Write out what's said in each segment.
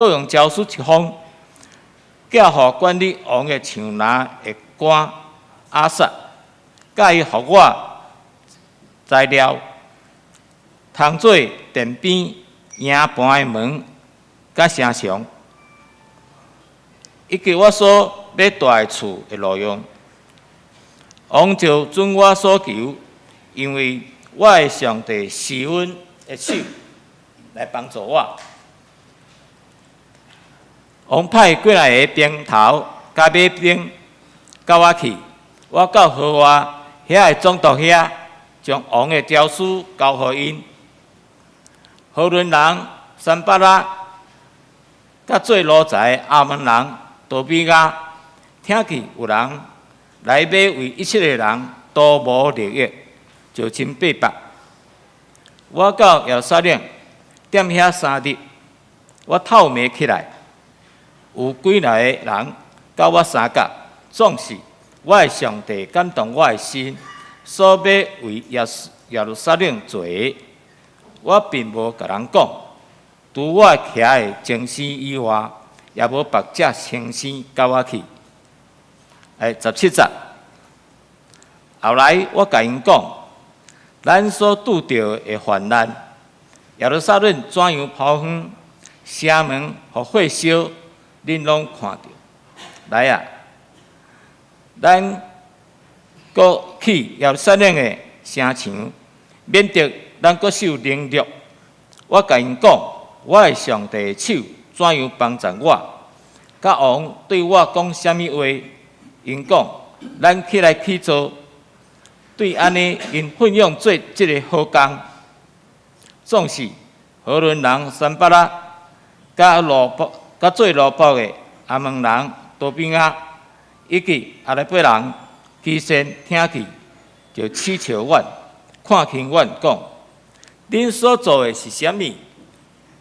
各用诏书一封，寄予管理王的长拿的官阿萨，甲伊予我材料，通做殿边营盘的门甲城墙，以及我所要住的厝的路用。王就准我所求，因为我的上帝施恩的手来帮助我。王派过来的兵头甲马兵甲我去，我到河外遐的总督遐，将王的诏书交予因。河伦人三巴拉甲做奴才亚门人多比亚，听去有人来买为一切的人都无利益，就真八百。我到耶路撒冷踮遐3日，我透暝起来，有几来个人甲我相共，总是我的上帝感动我的心，所要为耶路撒冷做的，我并无甲人讲。除我徛的精神以外，也无别只精神甲我去。17节，后来我甲因讲，咱所拄着的患难，耶路撒冷怎样匍匐，城门互火烧，恁拢看着。来啊，咱搁去耶路撒冷的城墙，免得咱搁受凌辱。我甲因讲，我的上帝的手怎样帮助我？甲王对我讲啥物话？因讲，咱起来去做。对安尼，因奋勇做即个好工。总是河伦人三巴拉，甲做罗卜的阿门人多比亚，以及阿拉伯人基先听去，就嗤笑阮，看轻阮讲：恁所做的是啥物？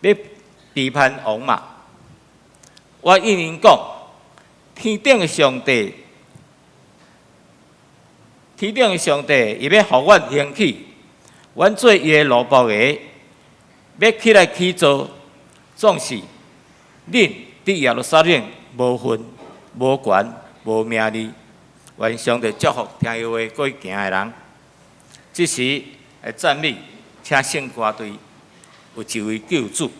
要批判王嘛？我应因讲：天顶的上帝。天顶的上帝伊要互阮兴起，阮做伊的奴仆的，要起来去做，总是恁伫耶路撒冷无份、无权、无名利。愿上帝祝福听伊话过行的人。这时的赞美，请圣歌队有一位救主。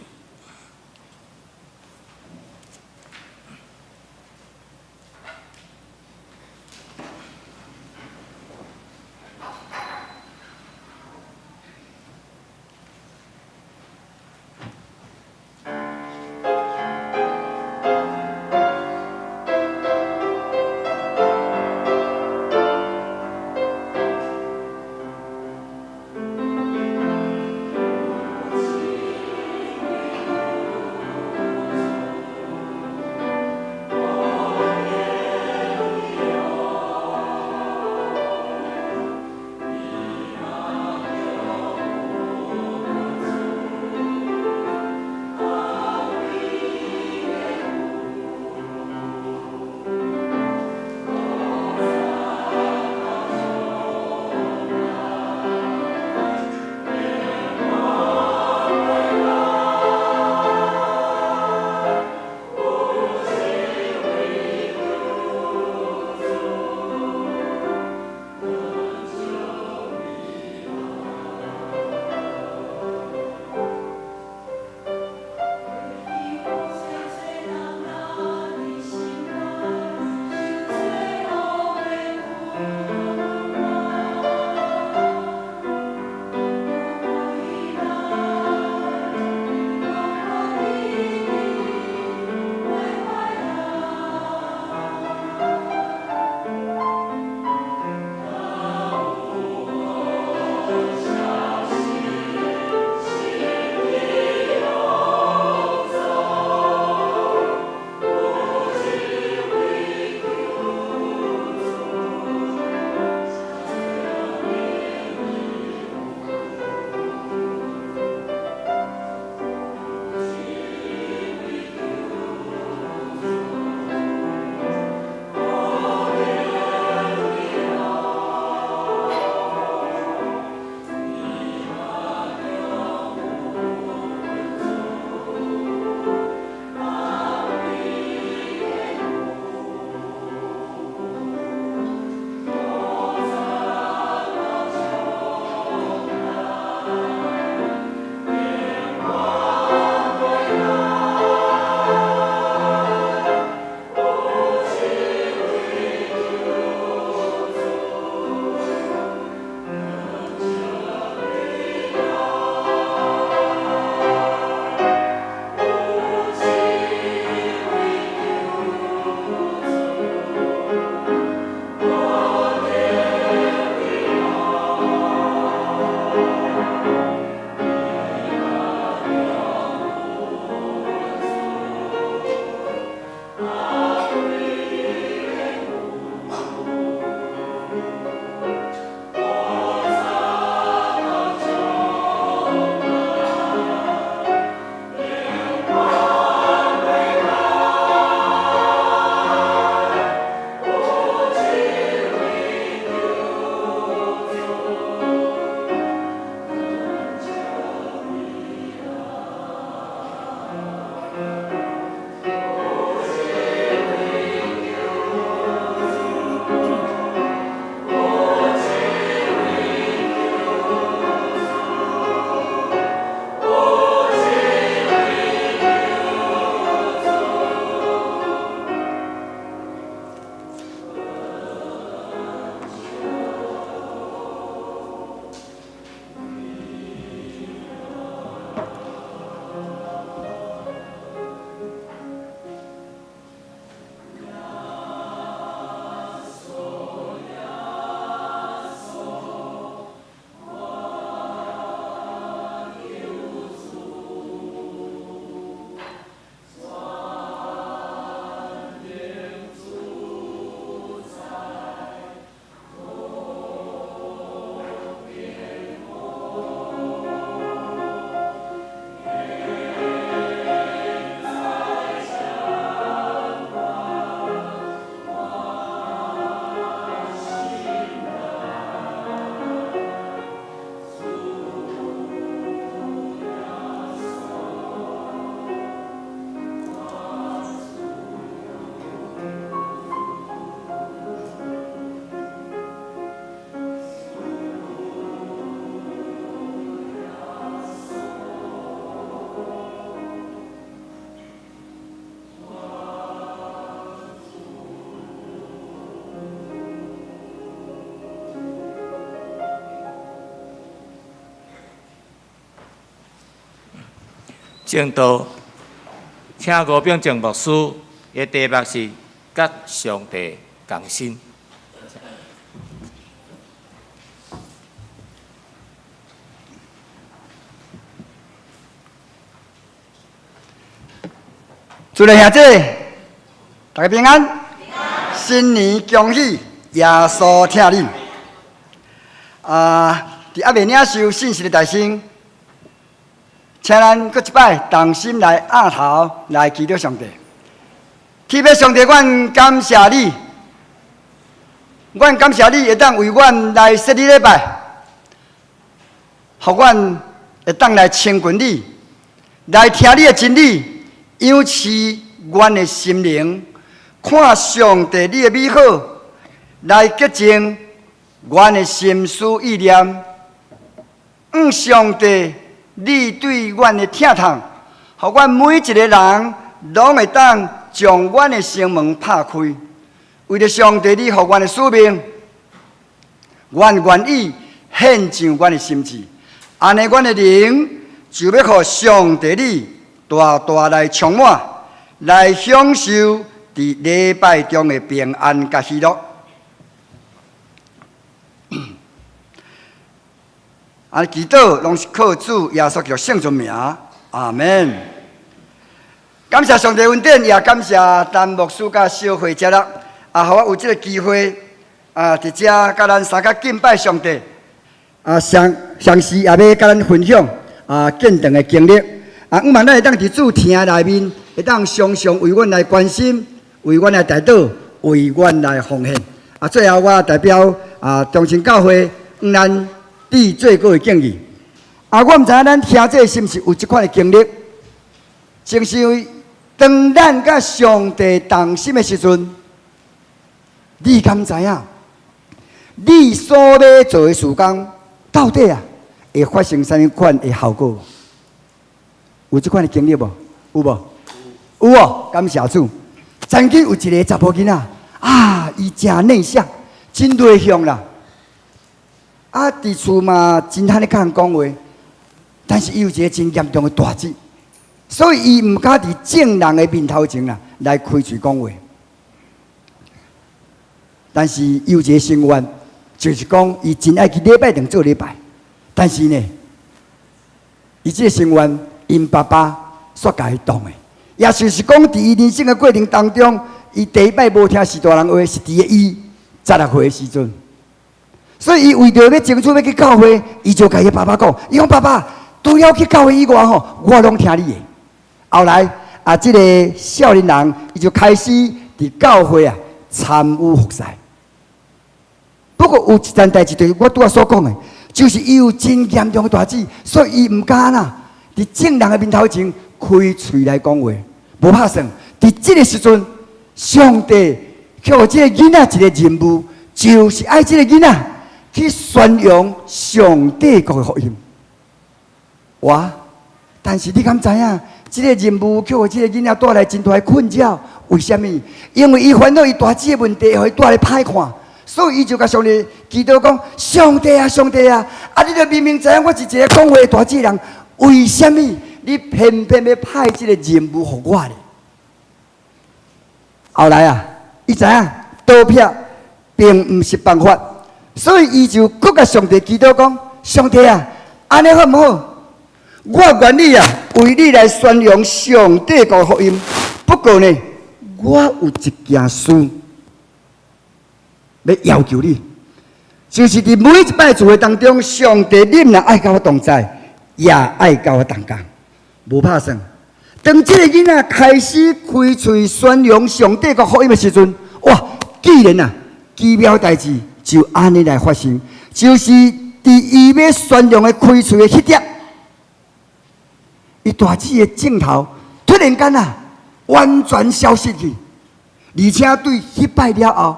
正道，请吴秉正牧师的题目是“甲上帝共心”。主内兄弟，大家平安，新年恭喜，耶稣听恁。伫还未领受信息的大圣，请咱搁一摆同心来压头来祈祷上帝。天父上帝，阮感谢你，阮感谢你会当为阮来设立礼拜，互阮会当来亲近你，来听你的真理。养持阮的心灵，看上帝你的美好，来洁净阮的心思意念。上帝你对阮的疼痛，互阮每一个人拢会当将阮的心门拍开。为了上帝你互阮的使命，阮愿意献上阮的心志。安尼，阮的灵就要互上帝你。大大来充满，来享受伫礼拜中的平安甲喜乐。祈祷拢是靠主耶稣基督圣尊名，阿门。感谢上帝恩典，也感谢陈牧师甲小慧姐啦，互我有这个机会，伫遮甲咱三个敬拜上帝，详细也要甲咱分享见证的经历。毋望咱会当伫主听内面，会当常常为阮来关心，为阮来代祷，为阮来奉献。最后我代表中心教会咱弟最高的敬意。我毋知影咱听这是毋是有即款的经历，就是当咱甲上帝同心的时阵，你敢知影？你所要做的事工，到底会发生啥物款的效果？有这款的经历无？有无？有哦！感谢主。曾经有一个查甫囡仔伊真内向，真内向啦。伫厝嘛真罕咧甲人讲话，但是伊有一个真严重的大志，所以伊毋敢伫正人的面头前来开嘴讲话。但是伊有一个心愿，就是讲伊真爱去礼拜堂做礼拜，但是呢，伊这个心愿。因爸爸所甲伊动的，也就是讲，伫伊人生的过程当中，伊第一摆无听士大人话，是伫伊16岁的时阵。所以伊为着要争取要去教会，伊就甲伊爸爸讲：“伊讲爸爸，除了去教会以外我拢听你的。”后来这个少年人伊就开始伫教会参与服侍。不过有一件代志，就是我拄仔所讲的，就是伊有真严重的大志，所以伊毋敢伫正人的面头前开嘴来讲话，无拍算。伫这个时阵，上帝给我这个囡仔一个任务，就是爱这个囡仔去宣扬上帝国的福音。但是你敢知影？这个任务给我这个囡仔带来真大的困扰。为什么？因为伊烦恼伊大志的问题，互伊带来歹看，所以伊就甲上帝祈祷讲：上帝啊，上帝啊！你著明明知影我是一个讲话的大志人。为什么你偏偏要派这个任务给我呢？后来伊知影倒撇并毋是办法，所以伊就搁甲上帝祈祷讲：上帝啊，安尼好毋好？我愿意为你来宣扬上帝国福音。不过呢，我有一件事要求你，就是伫每一摆聚会当中，上帝你若爱甲我同在。也爱甲我同工，无拍算。当这个囡仔开始开嘴宣扬上帝国福音的时阵，既然奇妙代志就安尼来发生，就是伫伊要宣扬的开嘴的迄点，伊大志的镜头突然间完全消失去，而且对迄摆了后，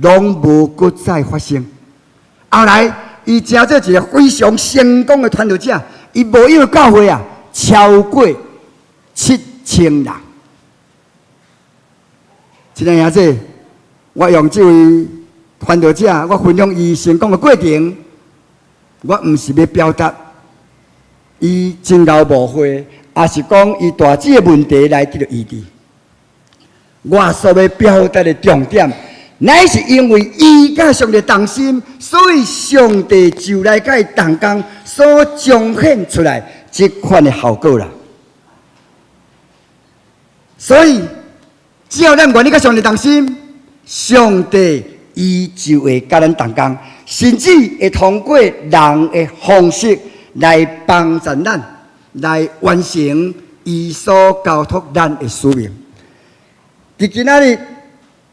拢无搁再发生。后来，伊成做一个非常成功的传道者。伊无因为教会超过7000人。今天兄弟，我用这位传道者，我分享伊成功的过程，我毋是要表达伊真够无悔，也是讲伊大姊的问题来得到医治。我所要表达的重点，乃是因为伊甲上帝同心，所以上帝就来甲伊同工所彰显出来这款的效果啦。所以，只要咱愿意甲上帝同心，上帝伊就会甲咱同工，甚至会通过人的方式来帮助咱，来完成伊所交托咱的使命。伫今仔日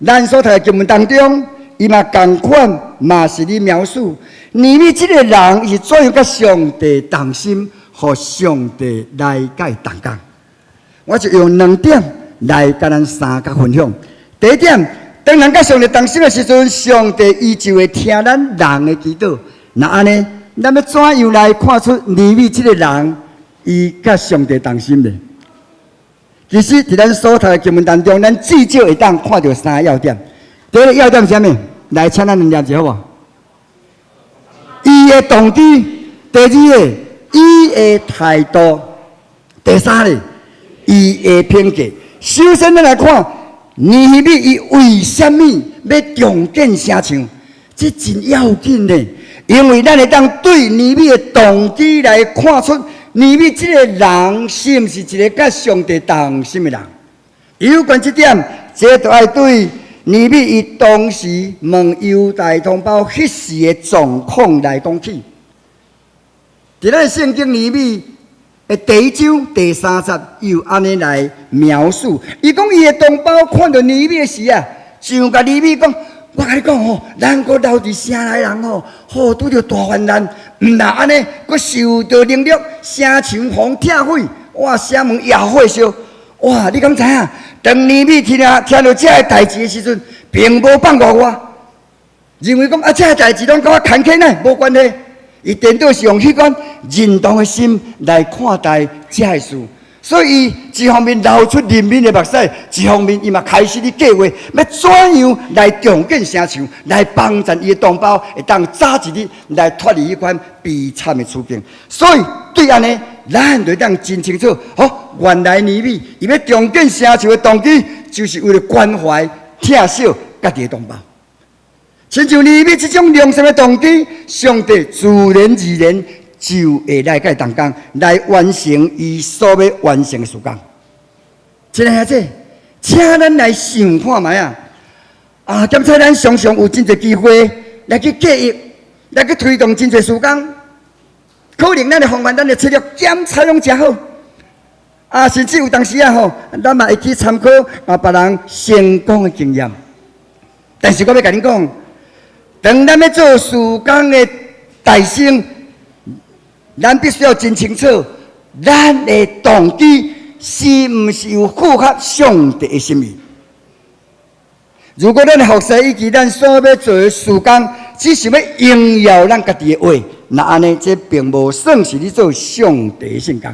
咱所读的经文当中，伊嘛同款，嘛是咧描述，尼米这个人是怎样甲上帝同心，互上帝来甲伊同工。我就用2点来甲咱3个分享。第一点，当人甲上帝同心的时阵，上帝伊就会听咱人的祈祷。那安尼，咱要怎样来看出尼米这个人伊甲上帝同心呢？其实，伫咱所读的经文当中，咱至少会当看到3个要点。第一个要点是啥物？来，请咱念一下好无？伊的动机；第二个，伊的态度；第三个，伊的品格。首先，咱来看尼希米伊为什么要重建城墙？这真要紧呢，因为咱会当对尼希米的动机来看出。尼米这个人是毋是一个甲上帝同心的人？有关这点，这就要对尼米伊当时问犹大同胞迄时的状况来讲起。伫咱圣经尼米的第1章第30，又安尼来描述。伊讲伊的同胞看到尼米的时啊，就甲尼米讲：“我甲你讲吼，咱搁留伫城内人吼，拄着大患难。”毋若安尼，佮受到能力，城墙防拆毁，哇！城门也火烧，哇！你敢知影？当尼米听到这个代志的时阵，并无放过我，认为讲啊，这个代志拢甲我牵起呢，无关系。伊颠倒是用迄款认同的心来看待这个事。所以，伊一方面流出人民的目屎，一方面伊嘛开始咧计划，要怎样来重建城墙，来帮助伊的同胞，会当早一日来脱离迄款悲惨的处境。所以，对安尼，咱就当真清楚，原来尼米伊要重建城墙的动机，就是为了关怀、疼惜家己的同胞。亲像尼米这种良心的动机，上帝自然而然。就会来甲伊同工，来完成伊所要完成的事工。亲爱兄弟，请咱来想看卖啊！检测咱常常有真侪机会来去计划，来去推动真侪事工，可能咱的方案、咱的策略检查拢真好，甚至有当时咱嘛会去参考别人成功的经验。但是我要甲恁讲，当咱要做事工的大胜。咱必须要真清楚，咱的动机是毋是有符合上帝的心意？如果咱的服侍以及咱所要做的事工，只是要荣耀咱家己的话，那安尼这并无算是咧做上帝的圣工。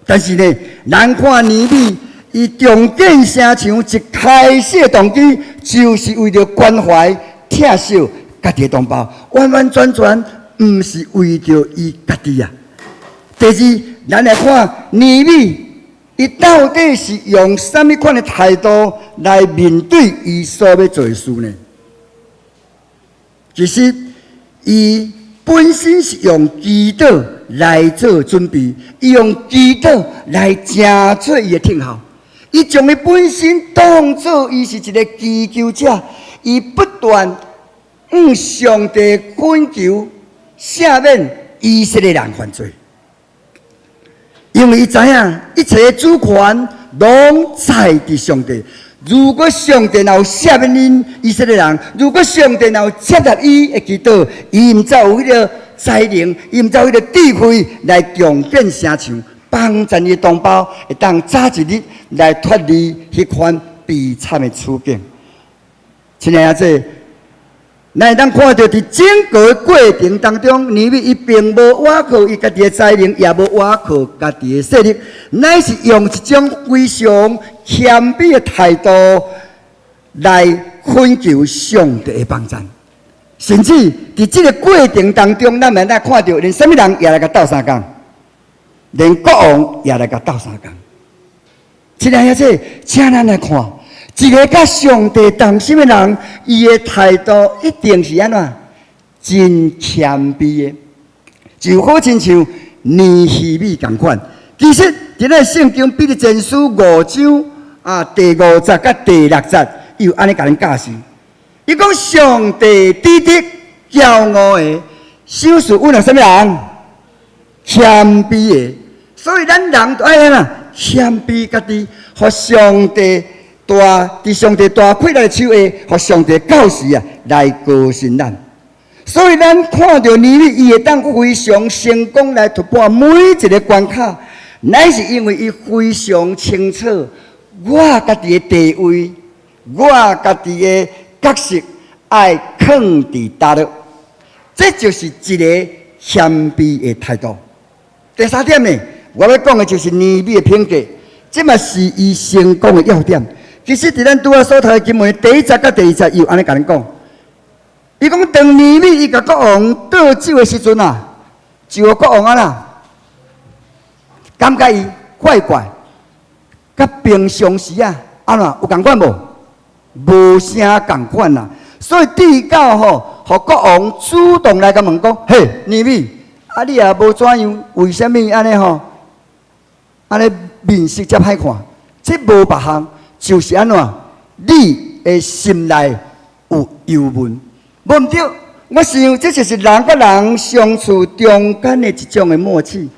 但是呢，咱看尼米伊重建城墙一开始的动机，就是为了关怀、疼惜家己的同胞，完完全全。毋是为着伊家己啊！第二，咱来看尼米，伊到底是用什么款的态度来面对伊所要做的事呢？其实，伊本身是用祈祷来做准备，伊用祈祷来正做伊的听候。伊将伊本身当作伊是一个祈求者，伊不断向上帝恳求。赦免以色列人犯罪，因为伊知影一切主权拢在伫上帝。如果上帝若有赦免因以色列人，如果上帝若有接纳伊的祈祷，伊毋才有迄个才能，伊毋才有迄个智慧来重建城墙，帮助伊的同胞会当早一日来脱离迄款悲惨的处境。亲爱的咱会当看到，伫整个过程当中，尼米伊并无倚靠伊家己的才能，也无倚靠家己的势力，乃是用一种非常谦卑的态度来恳求上帝的帮助。甚至伫这个过程当中，咱会当看到，连什么人也来甲斗相共。连国王也来甲斗相共。亲爱的，请咱来看，一个甲上帝同心的人，伊的态度一定是安怎？真谦卑的，就好亲像尼希米同款。其实，伫咱圣经彼得前书5章第50甲第6节，伊有安尼甲咱教示。伊讲上帝抵敌骄傲的，收拾阮了什么人？谦卑的。所以咱人都爱安怎？谦卑家己，互上帝伫上帝大开咱的手下，互上帝教示来高兴咱。所以咱看到尼米，伊会当非常成功来突破每一个关卡，乃是因为伊非常清楚我家己的地位，我家己的角色爱放伫倒落，这就是一个谦卑的态度。第三点呢，我要讲的就是尼米的品格，这嘛是伊成功的要点。其实，伫咱拄仔所读的经文第1节甲第2节，伊有安尼甲咱讲。伊讲，当尼米伊甲国王倒酒的时阵就有国王感觉伊怪怪，甲平常时安怎有共款无？无啥共款啦。所以递到互国王主动来甲问讲：嘿，尼米，你也无怎样？为什么安尼安尼面色遮歹看？这无别项，就是安怎？你的心内有忧闷。无毋对，我想这就是人甲人相处中间的一种的默契。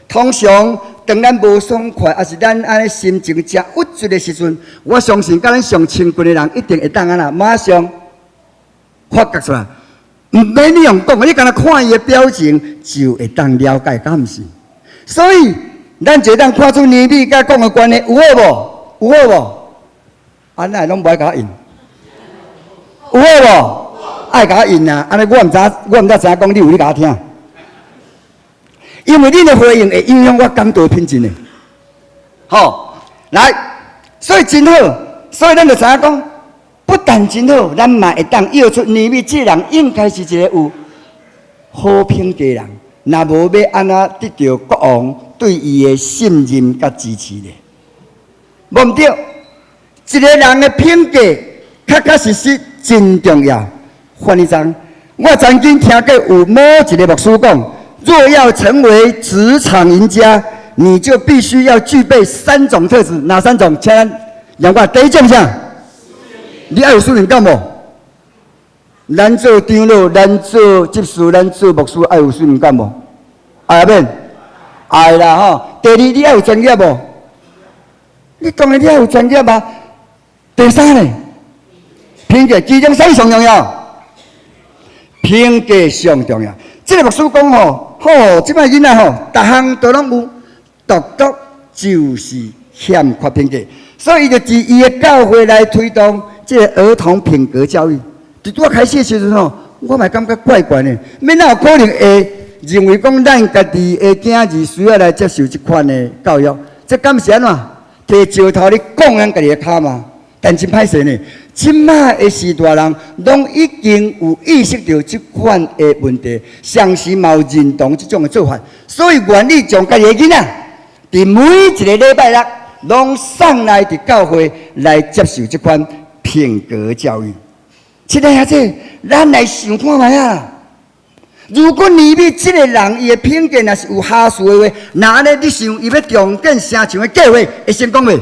通常，当咱无爽快，也是咱安尼心情真郁卒的时阵，我相信甲咱上亲近的人一定会当安马上发觉出来。毋免你用讲，你干那看伊的表情，就会当了解，敢毋是？所以，咱就当看出尼米甲讲的关系有好无？有好无？那拢无爱甲我应。有好无？爱甲我应安尼我毋知知影讲，你有你甲我听。因为你的回应会影响我感到品质的。来，所以真好，所以咱就知影讲，不但真好，咱嘛会当要出尼米这人应该是一个有好品格的人，若无要安怎得到国王对伊的信任甲支持呢？无毋对，一个人的品格确实真重要。换一张，我曾经听过有某一个牧师讲，若要成为职场赢家，你就必须要具备3种特质。哪3种？请让我第一种啥？你要有信任感无？咱做长老，咱做执事，咱做牧师，要有信任感无？爱免？爱啦第二，你要有专业无？你当然你要有专业啊。第3呢？品格，其中啥上重要？品格上重要。这个牧师讲即摆囡仔逐项都拢有，独独就是欠缺品格，所以伊就伫伊的教会来推动这个儿童品格教育。伫拄开始的时阵我嘛感觉怪怪的，免哪有可能会认为讲咱家己的囝儿需要来接受这款的教育？这敢是安怎？摕石头咧讲咱家己的脚嘛？但真歹势呢，即摆的时代人拢已经有意识到这款的问题，上时嘛有认同这种的做法，所以愿意将家己的囡仔，伫每一个礼拜六拢送来伫教会来接受这款品格教育。亲爱的咱来想看卖啊！如果尼米这个人伊的品格若是有下属的话，那安尼你想伊要重建城墙的计划会成功未？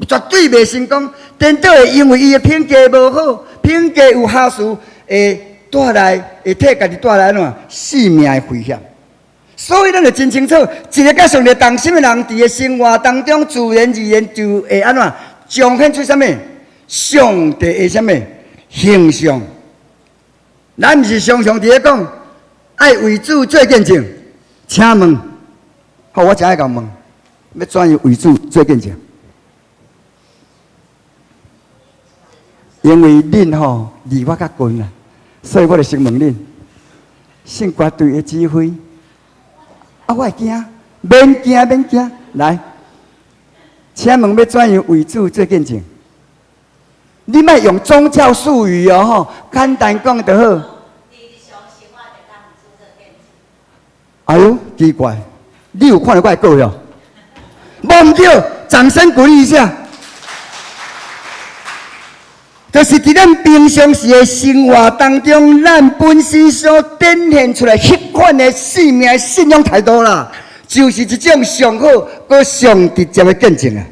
绝对袂成功，颠倒会因为伊的品格无好，品格有下属，会替家己带来性命的危险。所以咱就真清楚，一个甲上帝同心的人，伫个生活当中自然而然就会安怎彰显出什么？上帝的什么形象？咱毋是常常伫咧讲，爱为主做见证。请问，我真爱甲问，要怎样为主做见证？因为恁离我较近啦，所以我就先问恁，信绝对的指挥，我会惊，免惊，来，请问要怎样为主做见证？你莫用宗教术语简单讲就好。哎呦，奇怪，你有看到我的股票？无唔对，掌声鼓励一下。就是伫咱平常时的生活当中，咱本身所展现出来迄款的生命信仰态度啦，就是一种上好、搁上直接的见证啊。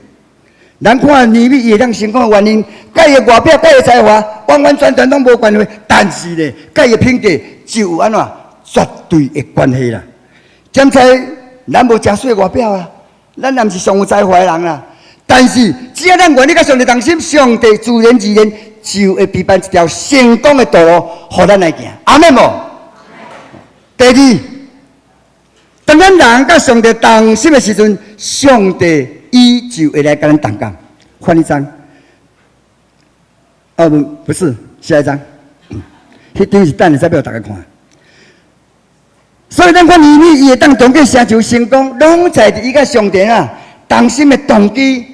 咱看尼米伊会当成功的原因，甲伊的外表、甲伊的才华，完完全全拢无关系。但是呢，甲伊的品格就有安怎绝对的关系啦。检查咱无诚水的外表啊，咱也毋是上有才华的人啦。但是只要咱愿意甲上帝同心，上帝自然而然就会陪伴一条成功的道路，互咱来行。阿门无？第二，当咱人甲上帝同心的时阵，上帝伊就会来甲咱同工。换一张。哦，不是，下一张。迄张是等下再俾大家看。所以咱看尼米伊会当当个成就成功，拢在伫伊甲上帝啊同心的动机、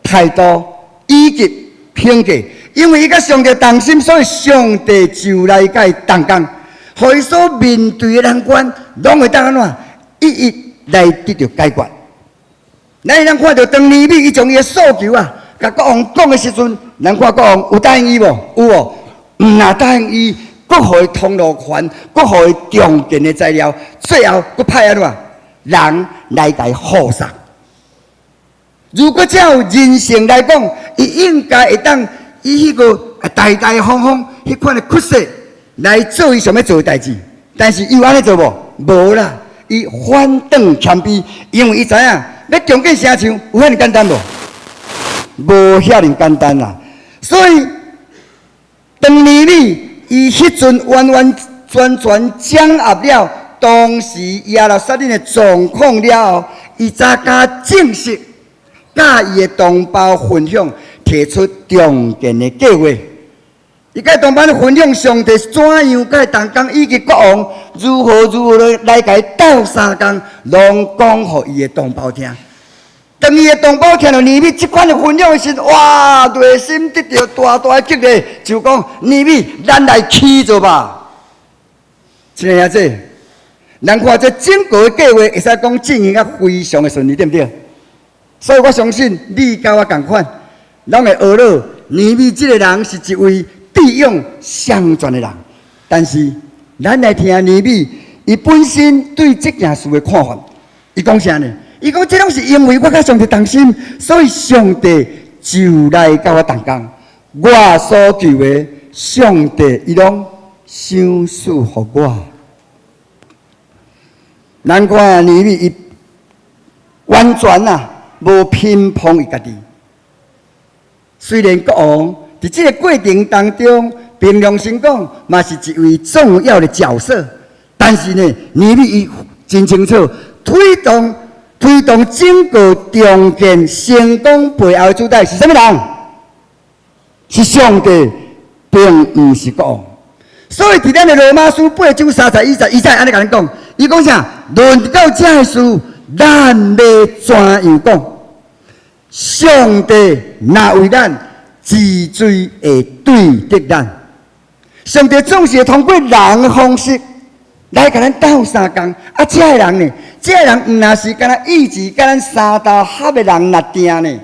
态度以及品格。因为伊甲上帝同心，所以上帝就来甲伊同工，互伊所面对的难关，拢会当安怎一一来得到解决。咱会当看到当尼米伊将伊的诉求啊，甲国王讲的时阵，咱看国王有答应伊无？有无？毋若答应伊，搁互伊通路权，搁互伊重建的材料，最后搁派安怎人来甲伊护送。如果照人性来讲，伊应该会当以迄个大大方方迄款的屈势来做伊想要做的代志，但是伊有安尼做无？无啦，伊反转谦卑，因为伊知影要重建城墙有遐尼简单无？无遐尼简单啦。所以当尼米伊迄阵完完全全掌握了当时亚拉撒冷的状况了后，伊才敢正式甲伊的同胞分享，提出重建的计划。伊甲同胞分享上帝怎样甲伊同工，以及国王如何来甲伊斗相共，拢讲互伊的同胞听。当伊的同胞听到尼米即款的分享的时，哇，内心得到大大的激励，就讲尼米，咱来起做吧。亲爱兄弟，咱看这整个的计划，会使讲进行啊非常的顺利，对不对？所以我相信你甲我同款，拢会学到尼米这个人是一位智勇双全的人。但是咱来听尼米，伊本身对这件事的看法，伊讲啥呢？伊讲这拢是因为我甲上帝同心，所以上帝就来甲我同工。我所求的，上帝伊拢赏赐互我。咱看尼米，伊完全无偏颇伊家己。虽然国王伫这个过程当中，凭良心讲，嘛是一位重要的角色，但是呢，尼米伊真清楚推动整个重建成功背后的主宰是什么人？是上帝，并不是国王。所以伫咱的罗马书8章31节，伊才安尼甲咱讲，伊讲啥？论到这的事，咱要怎样讲？上帝若为咱治罪会对得咱，上帝总是会通过人的方式来甲咱斗相共。啊，这个人呢？这个人毋若是敢若意志甲咱三道合的人来定呢，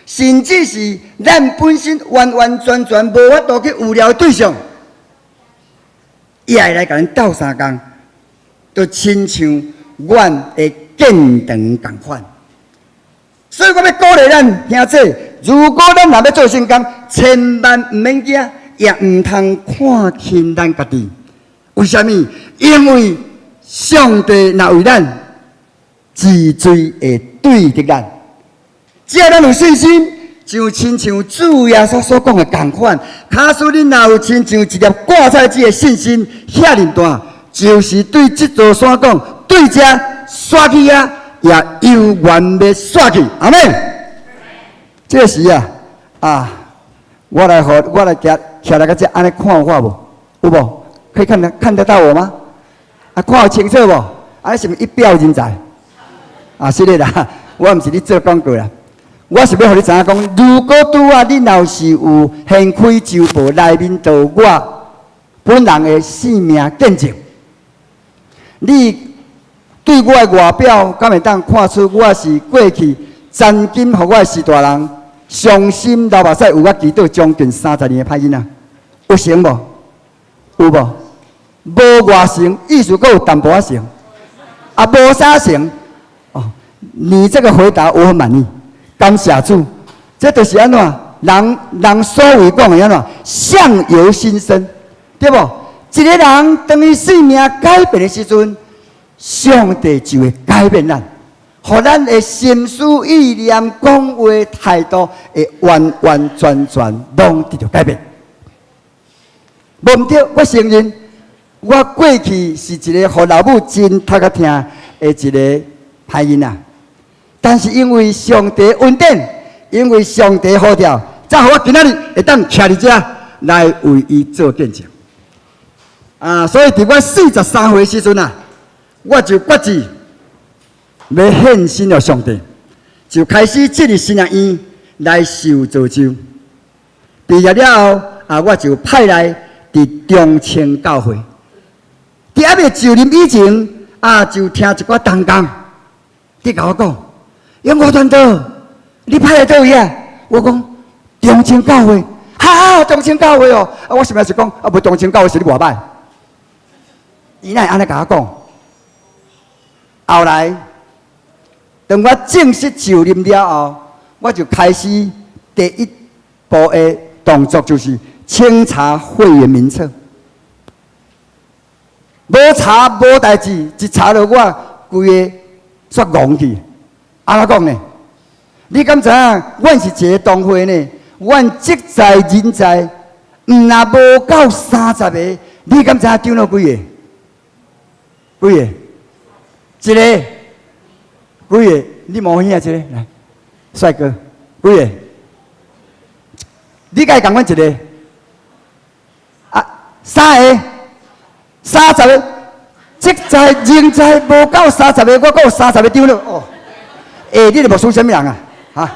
甚至是咱本身完完全全无法度去有聊的对象，伊也来甲咱斗相共，就亲像阮的见证同款。所以我要鼓励咱兄弟，如果咱若要做成功，千万毋免惊，也毋通看轻咱家己。为什么？因为上帝若为咱治罪会对得咱，只要咱有信心，就亲像主耶稣所讲的同款。假使你若有亲像一粒芥菜籽的信心，遐尼大，就是对这座山讲，对这刷去啊，也有愿要刷去。阿妹，这时我来徛来个这安尼看我无？有无？可以看得到我吗？看得清楚无？安尼是毋是一表人才？是的啦，我毋是咧做广告啦，我是要互你知影讲，如果拄你若是有掀开周报内面有我本人的性命见证，你对我的外表，敢会当看出我是过去曾经互我的士大人伤心流目屎有我祈祷将近30年的歹囡仔，有成无？有无？无外成，意思阁有淡薄仔成，啊，无啥成。哦，你这个回答我很满意，感谢主。这就是安怎？人所谓讲的安怎？相由心生，对不？一个人当伊生命改变的时阵，上帝就会改变咱，互咱的心思意念、讲话态度会完完全全拢得到改变。无毋对，我承认，我过去是一个互老母真读较听的一个歹囡仔，但是因为上帝恩典，因为上帝呼召，才互我今仔日会当徛伫遮来为伊做见证。所以伫我43岁时阵啊，我就决志要献身予上帝，就开始进入新学院来受造就。毕业了后，我就派来伫中青教会。伫还未就任以前，就听一寡同工，伊甲我讲：“杨国团长，你派来倒位啊？”我讲：“中青教会。”哈，中青教会哦！我想是讲，无中青教会是你外歹。伊哪会安尼甲我讲？后来，当我正式就任了后，我就开始第一步的动作，就是清查会员名册。无查无代志，一查落我规个煞戆去。安怎讲呢？你敢知影？阮是一个同会呢，阮职在人在，若无到30个，你敢知影丢了几个？几个？一个？几个？你摸遐一个来，帅哥，几个？你该共阮一个？3个，30个，职在人在，无到30个，我还有30个丢了哦。你就无属什么人啊？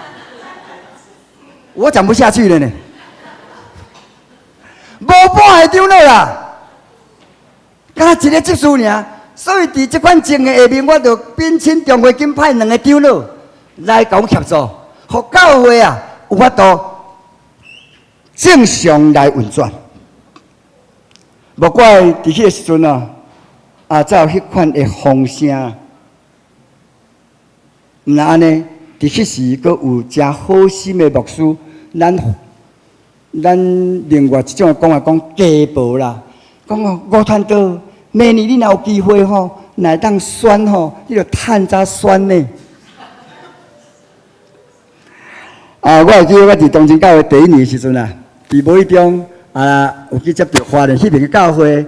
我讲不下去了呢。无半个丢了啦，敢若一个技术尔。所以伫这款情形下面，我就聘请中会金派2个长老来甲我协助，互教会有法度正常来运转。无怪伫迄个时阵才有迄款的风声。毋然安尼，伫迄时阁有真好心的牧师，咱另外一种讲法讲家暴啦，讲吴团长。明年你若有机会来当选你就趁早选呢。我会记得我伫东京教会第1年的时阵伫无意中有去接到华人迄边的教会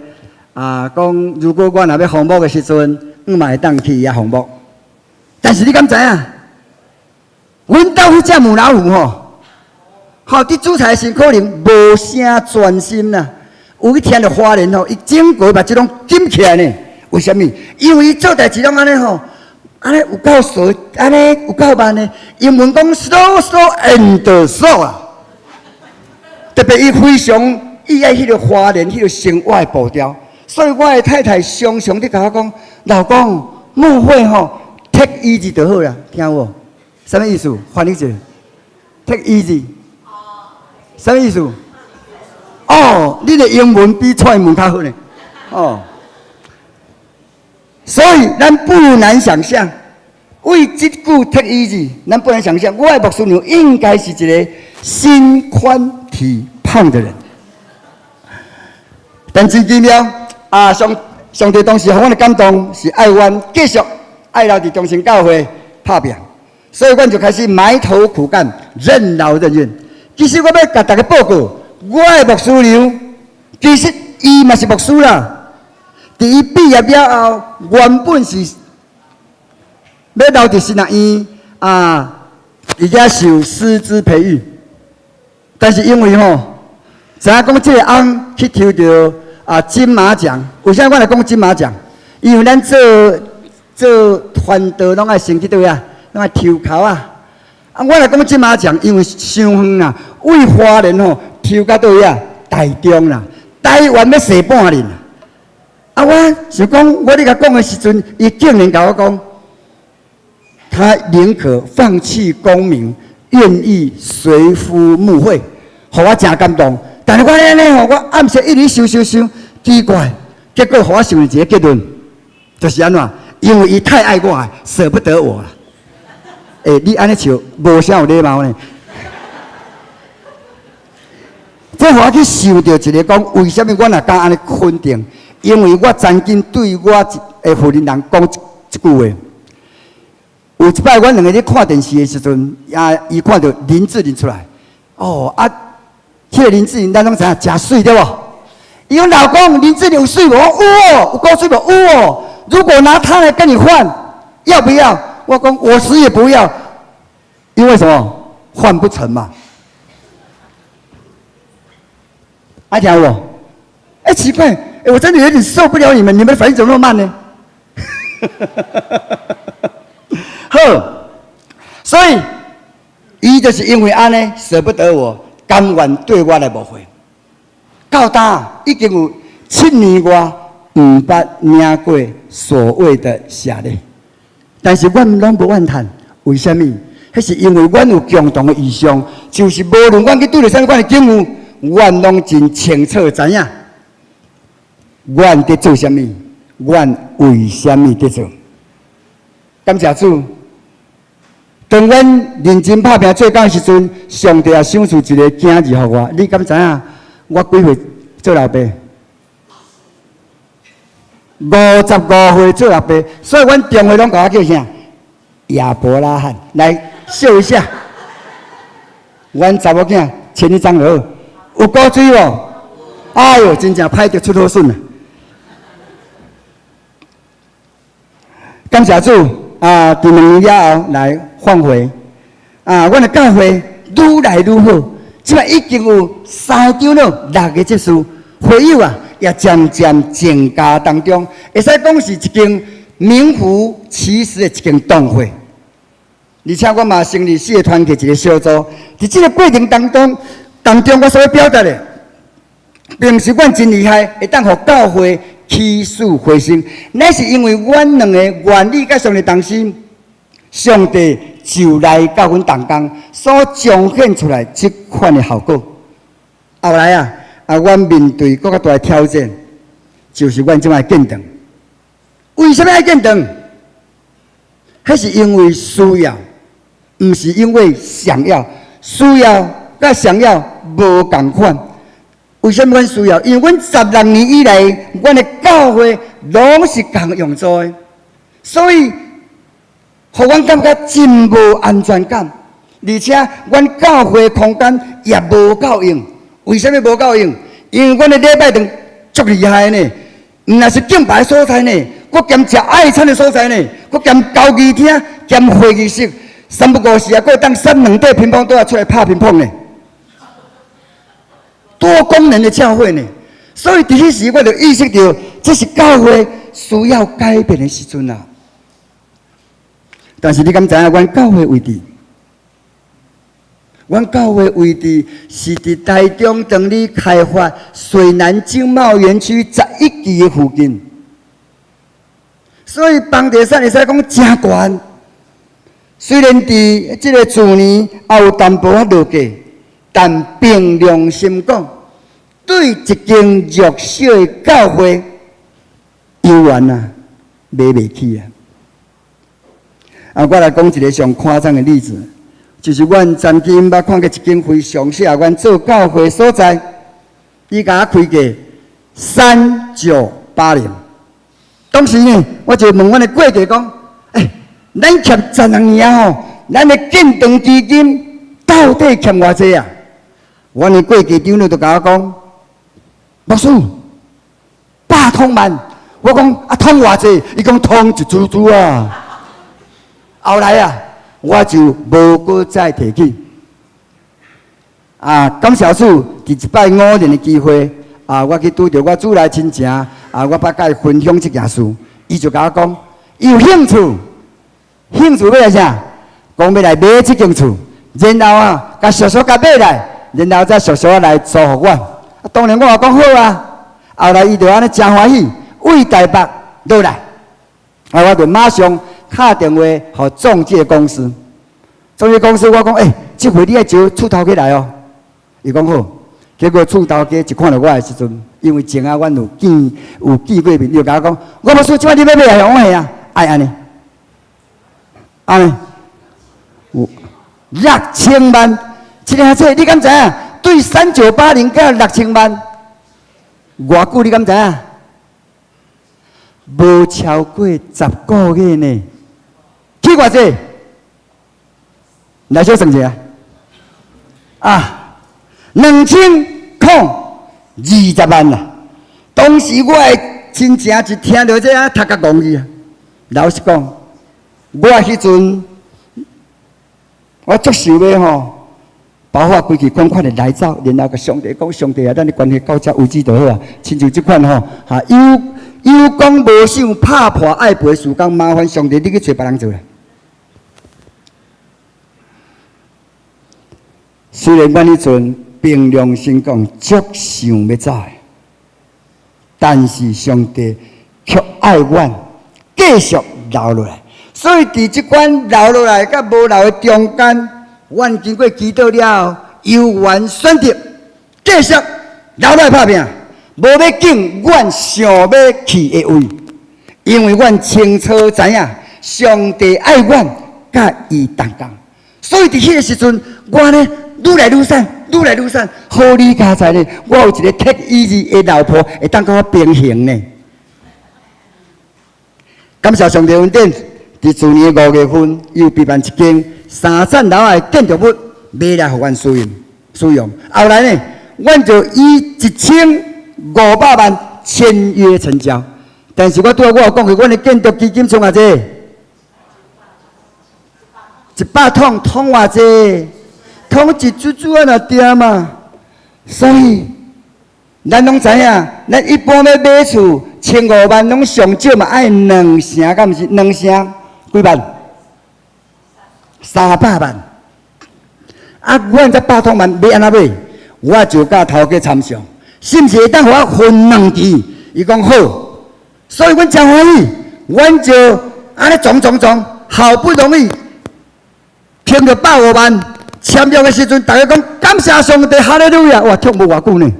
讲如果我若要服务的时阵，嘛会当去遐服务。但是你敢知影？阮兜迄只母老虎伫主菜时可能无啥专心啦。有一天就发现伊整个目睭拢紧起来呢。为什么？因为伊做代志拢安尼安尼有够slow，安尼有够慢呢。英文讲 slow and slow 特别伊非常意爱迄个发现迄个生活的步调。所以我的太太常常伫甲我讲：“老公，误会take easy 就好啦，听有无？什么意思？翻译一下 ，take easy， 什么意思？”你的英文比蔡英文较好呢。所以咱不难想象，为这句 take easy， 咱不难想象，我的牧师娘应该是一个心宽体胖的人。但真奇妙上帝当时互阮的感动是爱阮继续爱留伫中心教会拍拼，所以阮就开始埋头苦干，任劳任怨。其实我要甲大家报告。我的牧师娘，其实伊嘛是牧师啦。伫伊毕业了后，原本是要留伫新学院伫遐受师资培育，但是因为知影讲这个翁去抽到金马奖，为啥我来讲金马奖？因为咱做团队拢爱先去倒遐，拢爱抽考我来讲金马奖，因为伤远啦，为花莲抽到倒遐台中啦，台湾要坐半年。啊，我想讲，我咧甲讲的时阵，伊竟然甲我讲，他宁可放弃功名，愿意随夫慕会，互我真感动。但是我安尼吼，我暗时一直想，奇怪，结果互我想一个结论，就是安怎？因为伊太爱我，舍不得我了。你安尼笑，无啥有礼貌呢？这互我去想到一个讲，为什么我若敢安尼肯定？因为我曾经对我的父亲人讲一句话。有一摆，阮两个咧看电视的时阵，伊看到林志玲出来。迄个林志玲，咱拢知影真水对无？伊讲老公，林志玲有水无？有哦，有够水无？有哦。如果拿她来跟你换，要不要？我讲我死也不要，因为什么？换不成嘛。阿条我，奇怪，我真的有点受不了你们的反应怎么那么慢呢？好，所以伊就是因为安尼舍不得我，甘愿对我来无悔。到呾已经有7年外，毋捌领过所谓的下礼，但是阮拢无怨叹，为什么？迄是因为阮有共同的意向，就是无论阮去拄着啥款的境遇，阮拢真清楚知影，阮伫做啥物，阮为什么伫做。感谢主。当阮认真拍拼做工的时阵，上帝也赏赐一个囝儿予我。你敢知影？我几岁做老爸？55岁做老爸，所以阮电话拢甲我叫啥？亚伯拉罕，来秀一下。阮查某囝前一张就好，有古水无？哎呦，真正歹得出好笋啊！感谢主。第2年了后来放会，阮的教会愈来愈好，即摆已经有3场了6个结束，会友也渐渐增加当中，会使讲是一间名副其实的一间堂会。而且我嘛成立4个团契一个小组，伫这个过程当中我所要表达的，并不是阮真厉害，会当互教会起死回生，乃是因为阮两个愿意甲上帝同心，上帝就来到阮同工，所彰显出来这款的效果。后来阮面对更较大的挑战，就是阮即摆建堂。为什么要建堂？迄是因为需要，毋是因为想要。需要甲想要无共款。为什么阮需要？因为阮16年以来，阮的教会拢是共用做的，所以，互阮感觉真无安全感。而且，阮教会空间也无够用。为什么无够用？因为阮的礼拜堂足厉害呢，毋但是敬拜所在呢，佫兼食爱餐的所在呢，佫兼交谊厅、兼会议室，三不五时佫当3、2块乒乓都出来拍乒乓呢。多功能的教会呢，所以伫迄时我就意识到，这是教会需要改变的时阵啊。但是你敢知影，阮教会位置？阮教会位置是伫台中长里开发水南经贸园区11期的附近，所以房地产会使讲真悬。虽然伫即个厝年也有淡薄仔落价。但凭良心讲，对一间弱小的教会，永远买袂起我来讲一个上夸张的例子，就是阮曾经捌看过一间非常适合阮做教会所在，伊甲我开价3980。当时呢，我就问阮的会计讲：“咱欠12年吼，咱的建堂基金到底欠偌济啊？”阮的会计长呢就甲我讲：“牧师，8通万。”我讲：“通偌济？”伊讲：“通一珠珠啊。”后来我就无搁再提起。感谢主，伫一摆5年的机会，我去拄着我主内亲情，我捌甲伊分享这件事，伊就甲我讲，伊有兴趣要来啥？讲要来买这间厝，然后甲小小甲买来，然后再小小来租互我。当然我也讲好啊。后来伊就安尼真欢喜，为台北落来，我就马上打电话给中介公司。中介公司我讲，这回你要招厝头家来哦。伊讲好，结果厝头家一看到我的时阵，因为前阮有见过面，就甲我讲，我无说即摆你要买来，我下啊，爱安尼，安尼有6000万，一个这你敢知影？对3980甲6000万，偌久你敢知影？无超过10个月呢，去偌济？来小算一下，2020万啦！当时我真正一听到这头壳戆去啊！老实讲，我迄阵我足想要吼，包括规矩款款的来走，然后甲上帝讲：上帝啊，咱的关系到这为止就好啊！亲像即款吼，有讲无想拍破爱赔事工，麻烦上帝你去找别人做啦。虽然阮迄阵凭良心讲足想要走的，但是上帝却爱阮继续留落来。所以伫即款留落来甲无留的中间，阮经过祈祷了后，由阮选择继续留落来拍拼，无要紧阮想要去的位，因为阮清楚知影上帝爱阮，甲伊同工。所以伫迄个时阵，我呢。愈来愈散，好你家在呢，我有一个 take easy 的老婆，会当甲我平衡呢。感谢上帝恩典，伫去年5月份，又备办一间3层楼的建筑物，买来互阮使用。后来呢，阮就以1500万签约成交。但是我对我有讲过，阮的建筑基金从偌济？100桶，桶偌济？桶一珠啊，就对嘛。所以，咱拢知影，咱一般要买厝，1500万拢上少嘛，爱2成，敢毋是？2成几万？300万。啊，阮这100桶万要安怎买？我就甲头家参详，是毋是会当互我分2期？伊讲好，所以阮真欢喜，阮就安尼撞，好不容易拼到150万。签约的时阵，大家讲感谢上帝，哈利路亚！哇，跳无偌久呢，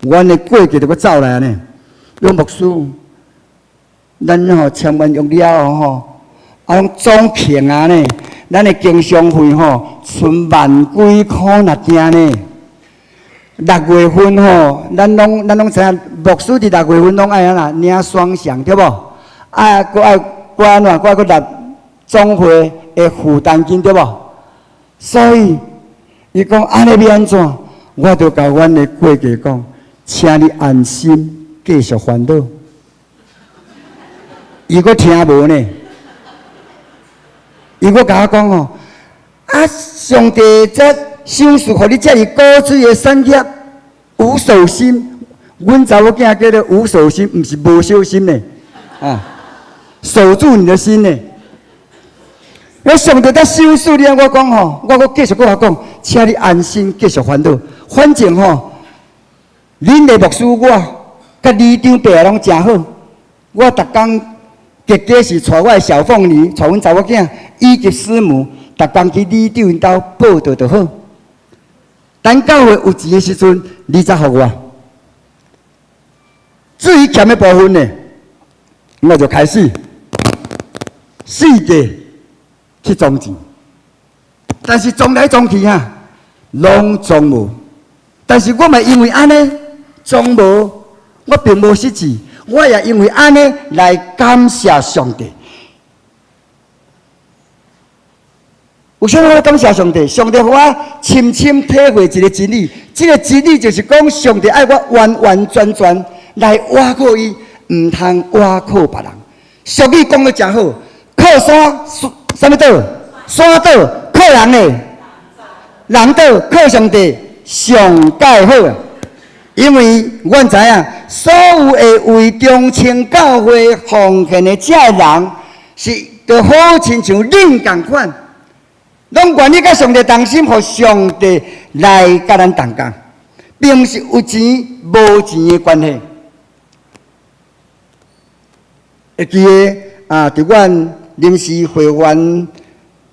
阮的过节就搁走来呢。杨牧师，咱吼签完约了吼，用总庆啊呢，咱的经商费吼，剩万几块那点呢。6月份吼，咱拢知影，牧师伫6月份拢爱安那领双向对无？啊，搁爱安怎？搁纳总会的负担金对无？所以，伊讲安尼要安怎？我就甲阮的过家讲，请你安心继续烦恼。伊阁听无呢？伊阁甲我讲吼，上帝这赏赐互你遮尔高水的产业，有寿心。阮查某囝叫做有寿心，毋是无小心呢。守住你的心呢。我上帝在赏赐了，我讲吼，我继续跟我讲，请你安心继续烦恼。反正吼，恁的牧师我，甲里长伯也拢真好。我逐工结果是带我的小凤梨，带阮查某囝以及师母，逐工去里长因兜报道就好。等教会有钱的时阵，你才互我。至于欠的部分呢，我就开始4个。去装钱，但是装来装去啊，拢装无。但是我嘛因为安尼装无，我并无失志，我也因为安尼来感谢上帝。有啥我感谢上帝？上帝互我深深体会一个真理，这个真理就是讲，上帝爱我完完全全来挖靠伊，唔通挖靠别人。俗语讲得真好，靠山。什么道？山道靠人的，人道靠上帝，上介好啊！因为阮知影，所有会为中青教会奉献的这人，是就好亲像恁同款，拢愿意甲上帝同心，互上帝来甲咱同工，并不是有钱无钱的关系。会记得伫阮临时会员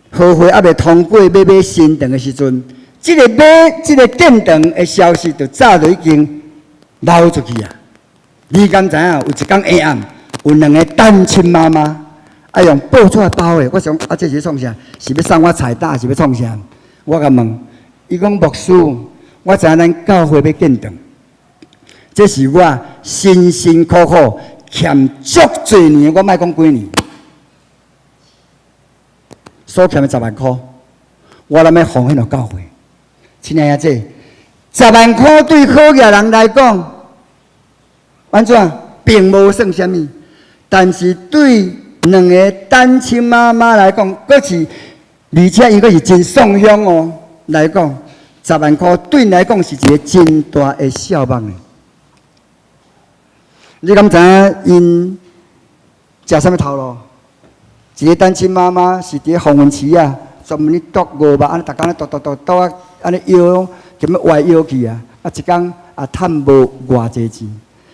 合会还未通过买新床的时阵，这个电床的消息就早就已经流出去啊！你敢知影？有一天下暗，有2个单亲妈妈用报纸包的，我想这是创啥？是要送我彩蛋，是要创啥？我甲问，伊讲牧师，我知影咱教会要建堂，这是我辛辛苦苦欠足侪年，我莫讲几年，所欠的10万块，我要奉献到教会。亲爱的10万块对好业人来讲，安怎并无算什么，但是对2个单亲妈妈来讲，而且伊阁是真送香哦。来讲，10万块对因来讲是一个真大的笑望的。你敢知影因食啥物头路？一个单亲妈妈是伫红文市啊，专门咧剁5百，安尼逐工咧剁啊，安尼腰咁要歪腰去啊，一工趁无偌济钱，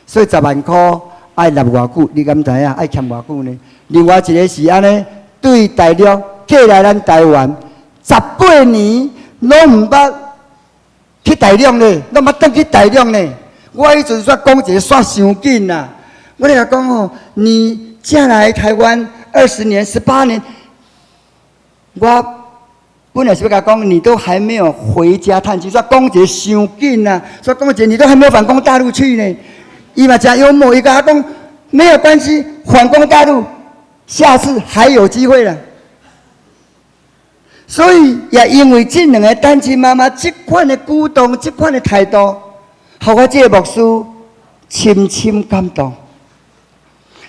所以10万块爱立偌久？你敢知影爱欠偌久呢？另外一个是安尼，对大陆过来咱台湾18年，拢毋捌去大陆呢，拢毋捌转去大陆呢。我迄阵煞讲一个煞伤紧啦！我咧甲讲吼，你嫁来台湾20年、18年，我本来是要甲讲，你都还没有回家探亲，煞讲一个伤紧啦，煞讲一个你都还没有反攻大陆去呢。伊嘛真幽默，伊甲我讲没有关系，反攻大陆，下次还有机会了。所以也因为这2个单亲妈妈这款的举动、这款的态度，互我这个牧师深深感动。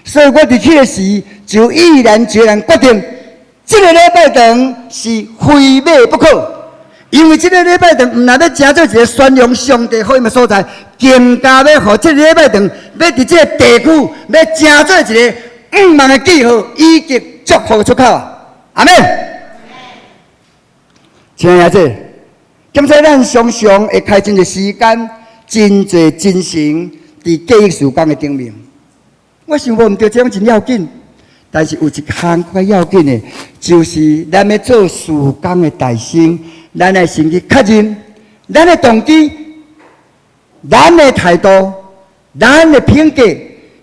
所以我伫去的时就毅然决然决定，这个礼拜堂是非买不可，因为这个礼拜堂唔但要成做一个宣扬上帝福音的所在，更加要互这个礼拜堂要伫这个地区要成做一个5万的记号，以及祝福出口啊！阿门。亲爱的，今仔咱常常会开真侪时间、真侪精神伫记忆事工的顶面。我想无毋对，这样真要紧。但是有一项较要紧的，就是咱要做事工的大心，咱来先去确认咱的动机、咱的态度、咱的品格，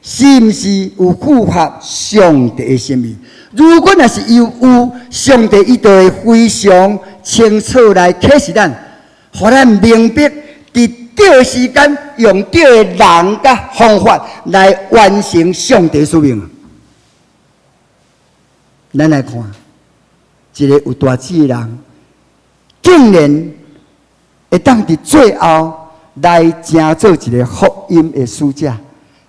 是毋是有符合上帝的心意？如果若是有，上帝伊就会非常清楚来启示咱，互咱明白伫对的时间，用对的人甲方法来完成上帝的使命。咱来看，一个有大志的人，竟然会当伫最后来成做一个福音的使者。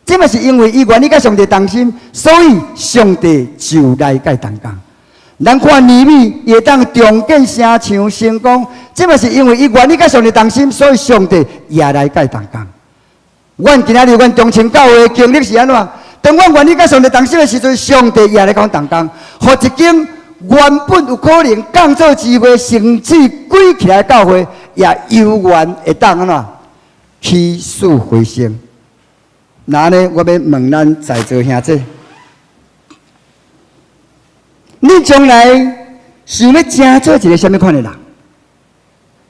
这嘛是因为伊愿意甲上帝同心，所以上帝就来甲伊同工。咱看尼米也当重建城墙成功，这嘛是因为伊愿意甲上帝同心，所以上帝也来甲伊同工。阮今仔日阮中青教会经历是安怎？当阮愿意甲上帝同心的时阵，上帝也来甲阮同工，互一间原本有可能降做机会甚至贵起来的教会，也有缘会当安怎起死回生。那呢，我要问咱在座兄弟，你将来想要成做一个什么款的人？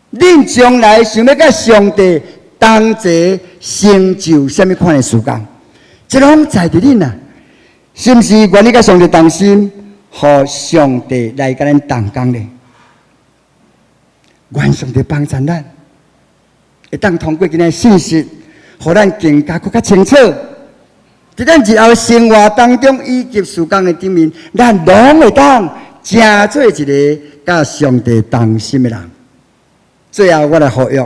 你将来想要甲上帝同齐成就什么款的事工？这拢在伫恁啊，是毋是愿意甲上帝同心，互上帝来甲咱同工呢？愿上帝帮助咱，会当通过今日信息。互咱更加更较清楚，在咱日后生活当中以及事工的顶面，咱拢会当成做一个甲上帝同心的人。最后，我来呼吁，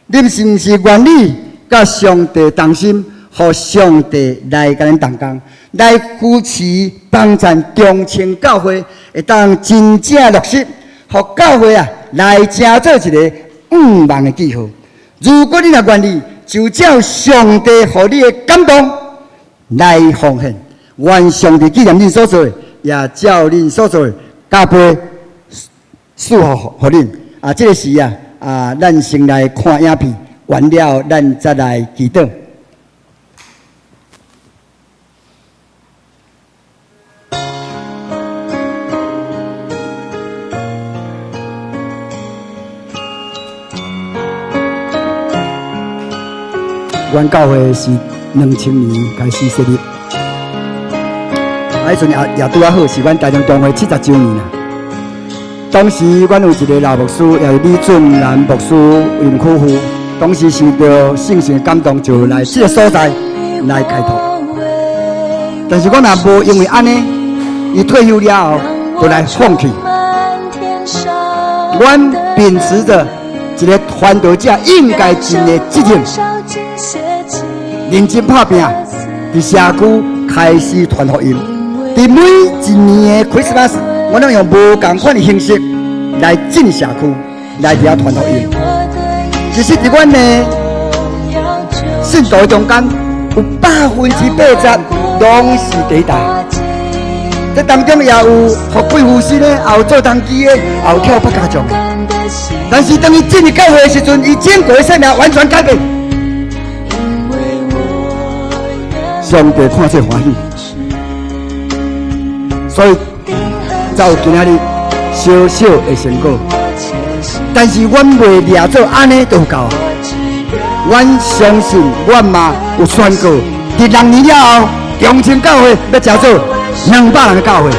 你是毋是愿意甲上帝同心，互上帝来甲咱同工，来扶持帮助中青教会，会当真正落实，互教会来成做一个5万的记号。如果你若愿意，就照上帝予你的感动来奉献，愿上帝纪念恁所做的，也照恁所做的加倍赐福予恁。这个时咱先来看影片，完了咱再来祈祷。阮教会是2000年开始设立，迄阵也拄啊好，是阮台中中会70周年啦。当时阮有一个老牧师，也是李俊南牧师为夫妇，当时是着圣神感动，就来这个所在来开拓。但是我若无因为安尼，伊退休了后，就来放弃。阮秉持着一个传道者应该尽的责任，认真打拼，伫社区开始传福音。伫每一年的 Christmas， 我拢用无同款的形式来进社区，来遐传福音。其实伫阮的信徒中间，有80%拢是第一代。这当中也有福贵夫妻的，也有做当机的，也有跳北家将的。但是当伊进入教会的时阵，伊整个生命完全改变。上帝看这欢喜，所以才有今仔日小小的成果。但是阮袂掠做安尼就够啊！阮相信，阮嘛有宣告，伫6年了后，中清教会要成做200人的教会。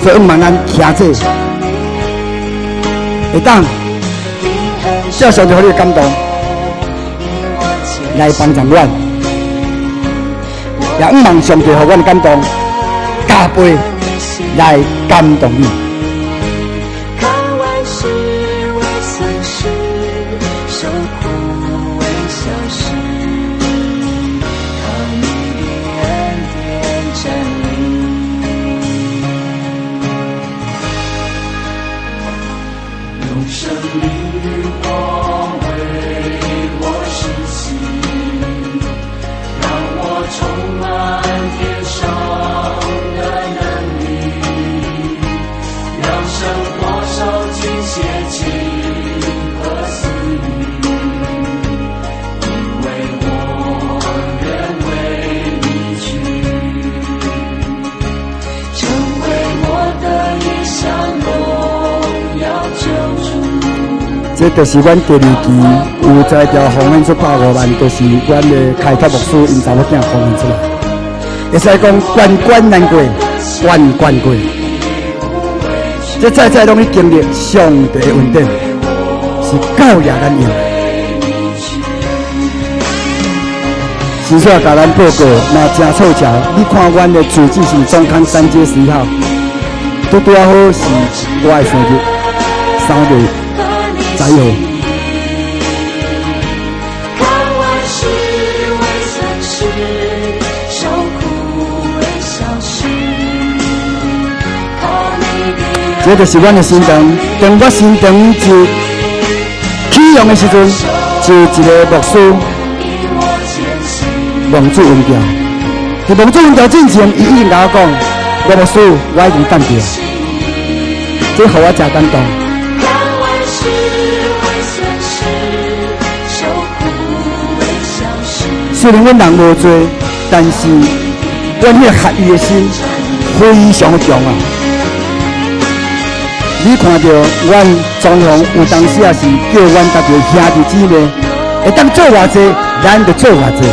所以望咱听这，会当叫上帝互你的感动，来帮助阮，也望上帝互阮的感动，加倍来感动你。这就是阮第2期有在条奉献出150万，就是阮的开拓牧师因查某囝奉献出来，会使讲关难过，关过。这再拢去经历上帝的恩典，是教育咱用。时煞甲咱报告，嘛真凑巧，你看阮的主旨是中康3街11号，拄啊好是我的生日，3月。才有。这就是阮的心肠。当我心肠就起用的时阵，就一个牧师蒙主恩调。伫蒙主恩调之前，伊已经甲我讲，牧师，我已经等着。这互我真感动。虽然阮人无多，但是阮迄个合意的心非常强啊！你看到阮中红有当时也是叫阮家己兄弟姊妹，会当做偌济，咱就做偌济。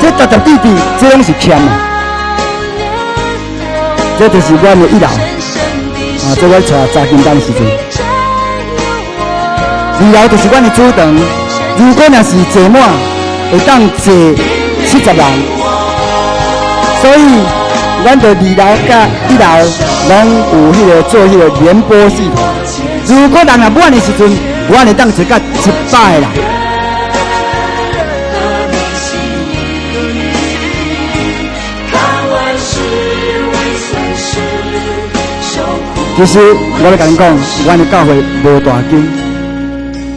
这达达弟弟，这拢是欠啊！这就是阮的一劳啊！这我带查金丹时阵，二劳就是阮的主堂。如果若是坐满，会当坐70人，所以咱着2楼甲1楼拢有迄个做迄个联播系统。如果人若满的时阵，我会当坐甲100个人。其实我咧甲恁讲，阮的教会无大间。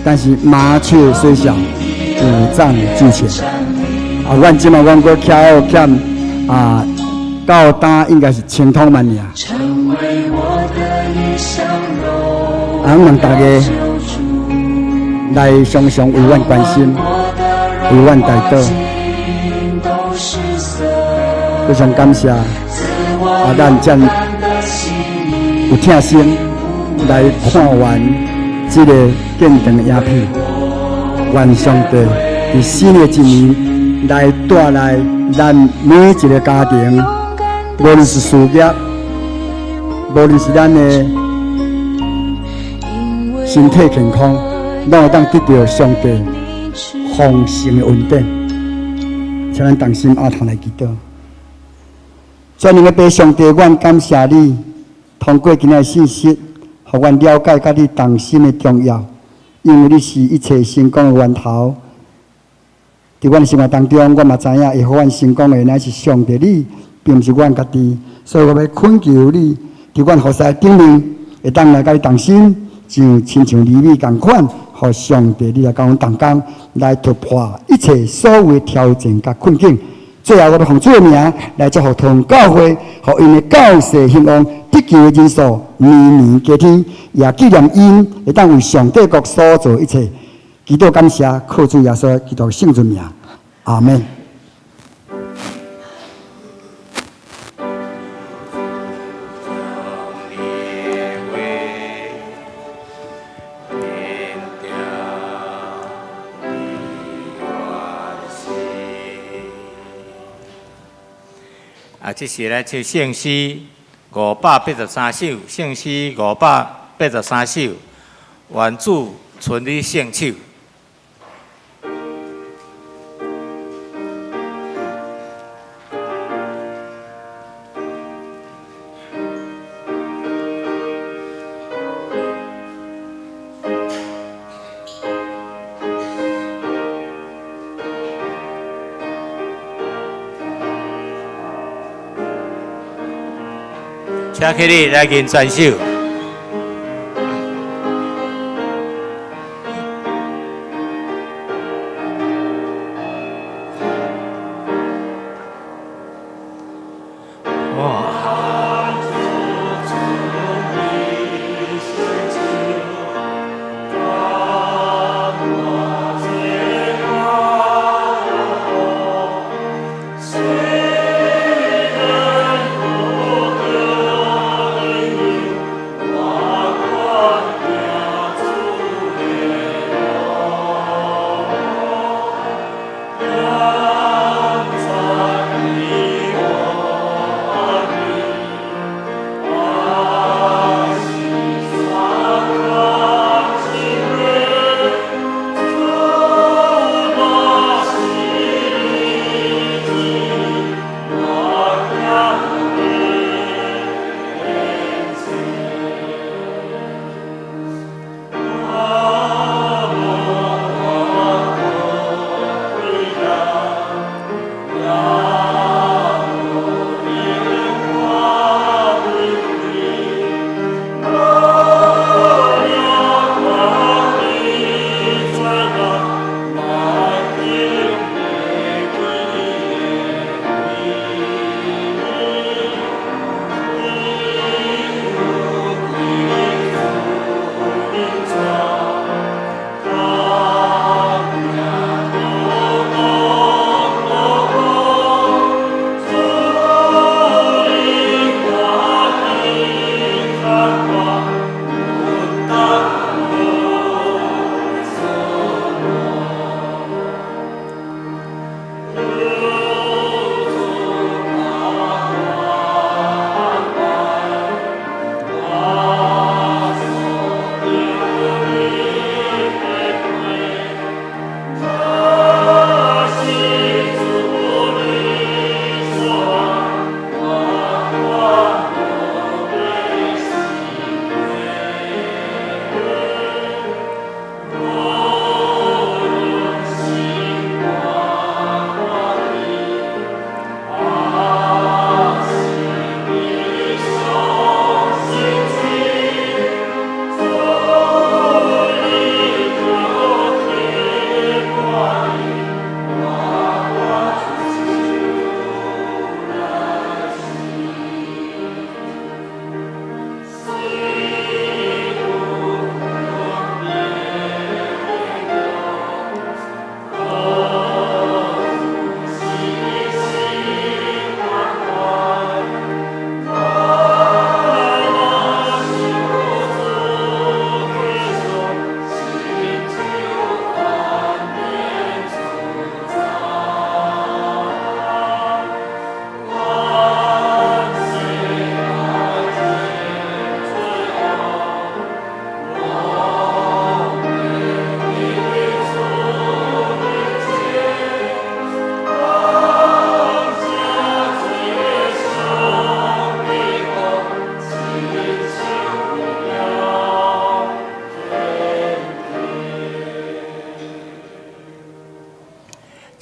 但是麻雀虽小，五脏俱全。啊，阮即马阮阁徛到单应该是千通万尔。啊，望大家来常常为阮关心，为阮代祷。非常感谢啊，咱有疼心来看完这个见证的影片，愿上帝伫新的一年来带来咱每一个家庭，无论是事业，无论是咱的身体健康，拢会当得到上帝丰盛的恩典。请咱同心阿头来祈祷。全能的爸上帝，阮感谢你，通过今日的信息，互阮了解甲你同心的重要，因为你是一切成功的源头。伫阮生活当中，我嘛知影，会互阮成功的乃是上帝你，并不是阮家己。所以我要恳求你，伫阮后世顶面，会当来甲你同心，亲像利未共款，互上帝你来甲阮同工，来突破一切所有的挑战甲困境。最后，我要奉主的名来祝福同教会，互因的教世兴旺，得救的人数年年加添，也纪念因会当为上帝国所做一切。祈祷感谢，靠主耶稣基督圣尊名，阿门。这是来唱圣诗583首，圣诗583首，愿主存你圣手。请起立来吟全首。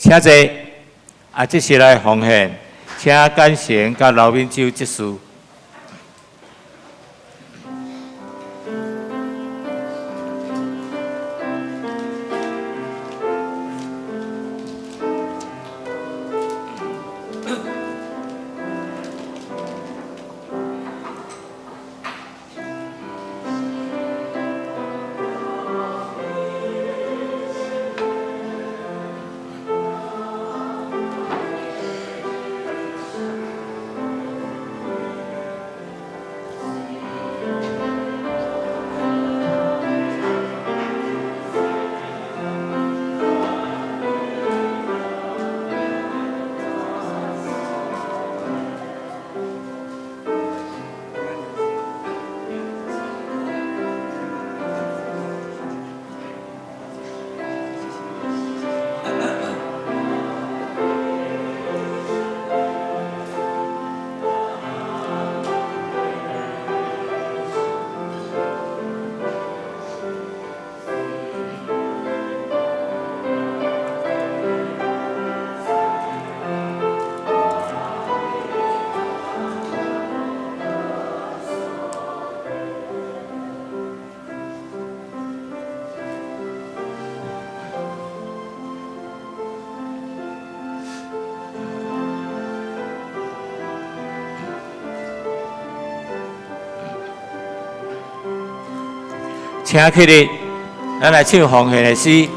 请坐，这是来奉献，请感谢甲刘敏洲执事。请起立，咱来唱奉献的诗。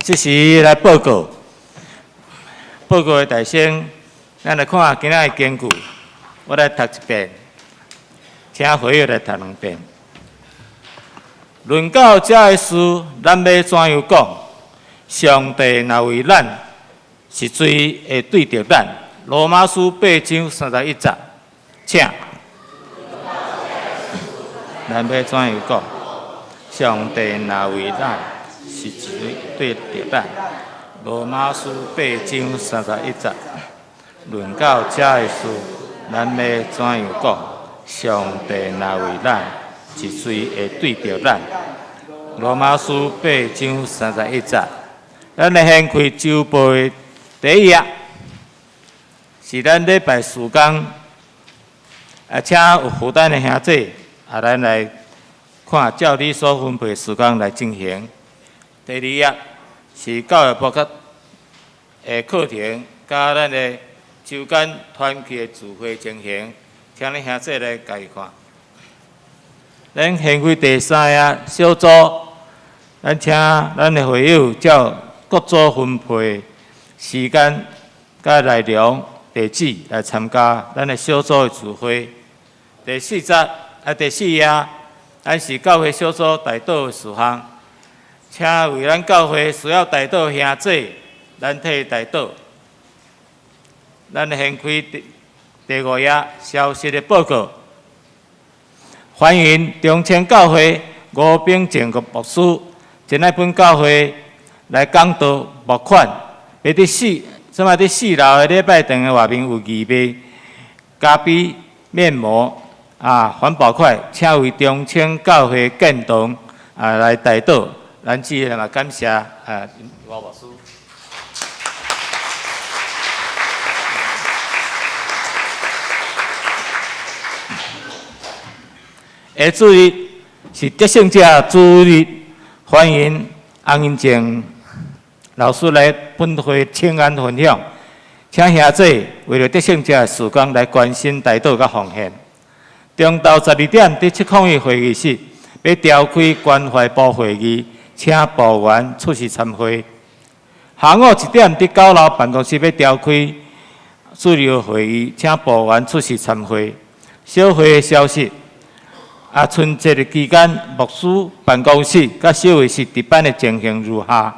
这时来报告的大声，咱来看今仔的根据，我来读一遍，请会友来读两遍。论到这个事，咱要怎样讲？上帝若为咱，是水会对着咱。罗马书8章31节，请。咱要怎样讲？上帝若为咱。是水对着咱，罗马书8章31节。论到这个事，咱要怎样讲？上帝若为咱，是水会对着咱，罗马书8章31节。咱来掀开周报的第一页，是咱礼拜4天，请有负担的兄弟，咱来看照你所分配的时间来进行。第二页是教育部的课程，甲咱的周间团契的聚会情形，请恁兄弟来家己看。咱掀开第3页小组，咱请咱的会友照各组分配时间、甲内容、地址来参加咱的小组的聚会。第4页，咱是教会小组代祷的事项。请为咱教会需要代祷兄弟，咱替代祷。咱掀开第5页消息的报告。欢迎中青教会吴炳正国牧师前来本教会来讲道募款。伫4楼的礼拜堂的外面有义卖咖啡、面膜环保筷，请为中青教会建堂来代祷。咱只嘛感谢吴牧师。下主日是得胜者主日，欢迎红英前老师来本会请安分享，请兄弟为了得胜者的时光来关心台岛甲奉献。中昼12点，伫七抗议会议室要召开关怀部会议，请部员出席参会。下午1点，伫9楼办公室要召开主流会议，请部员出席参会。小会的消息。春节的期间，牧师办公室甲小会室值班的情形如下：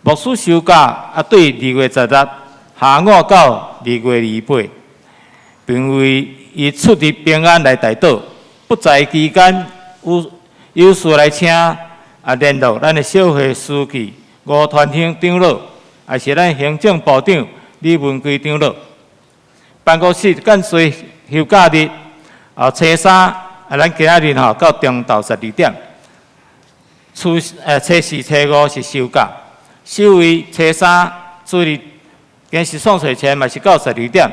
牧师休假对2月16下午到2月28，并为伊出入平安来台岛。不在期间，有事来请联络咱的小会书记吴传兴长老，也是咱行政部长李文贵长老。办公室跟随休假日初3。咱今仔日到中昼12点，初4、初5是休假，小会初3主日今是送水前嘛是到12点，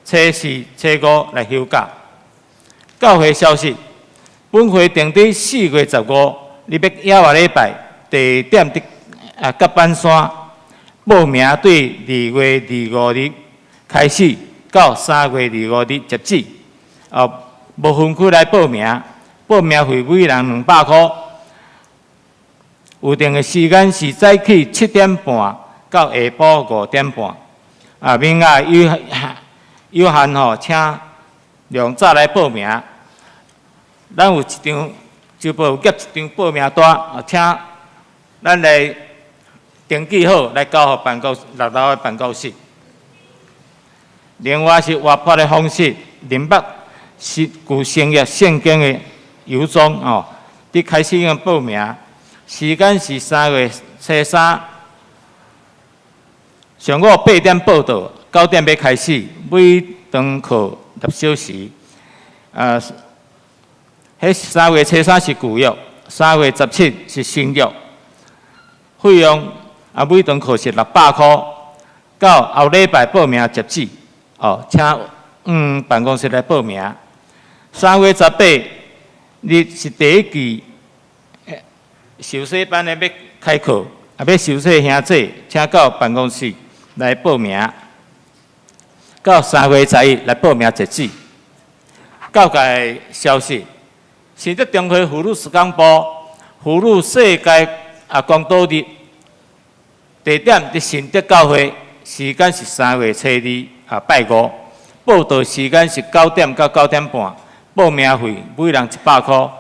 初4、初5来休假。教会消息，本会定伫4月15日要野外礼拜第一点伫甲板山报名，对2月25日开始到3月25日截止。无分区来报名，报名费每人200块。有定的时间是早起7点半到下晡5点半。名额有限吼，请量早来报名。咱有一张就报夹一张报名单，请咱来登记好来交互办公6楼的办公室。另外是活泼的方式，林北。是具成业圣经的邮装哦，伫开始已经报名，时间是3月初3上午8点报到，9点要开始，每堂课6小时。迄3月初3是旧约，3月17是新约。费用每堂课是600块，到后礼拜报名截止。请办公室来报名。3月18日是第一期受洗班的要开课，要受洗兄弟，请到办公室来报名。到3月11日来报名截止。教界消息，是伫中华妇女事工部妇女世界公道日，地点伫新德教会，时间是3月初2拜5，报道时间是9点到9点半。报名费每人100块。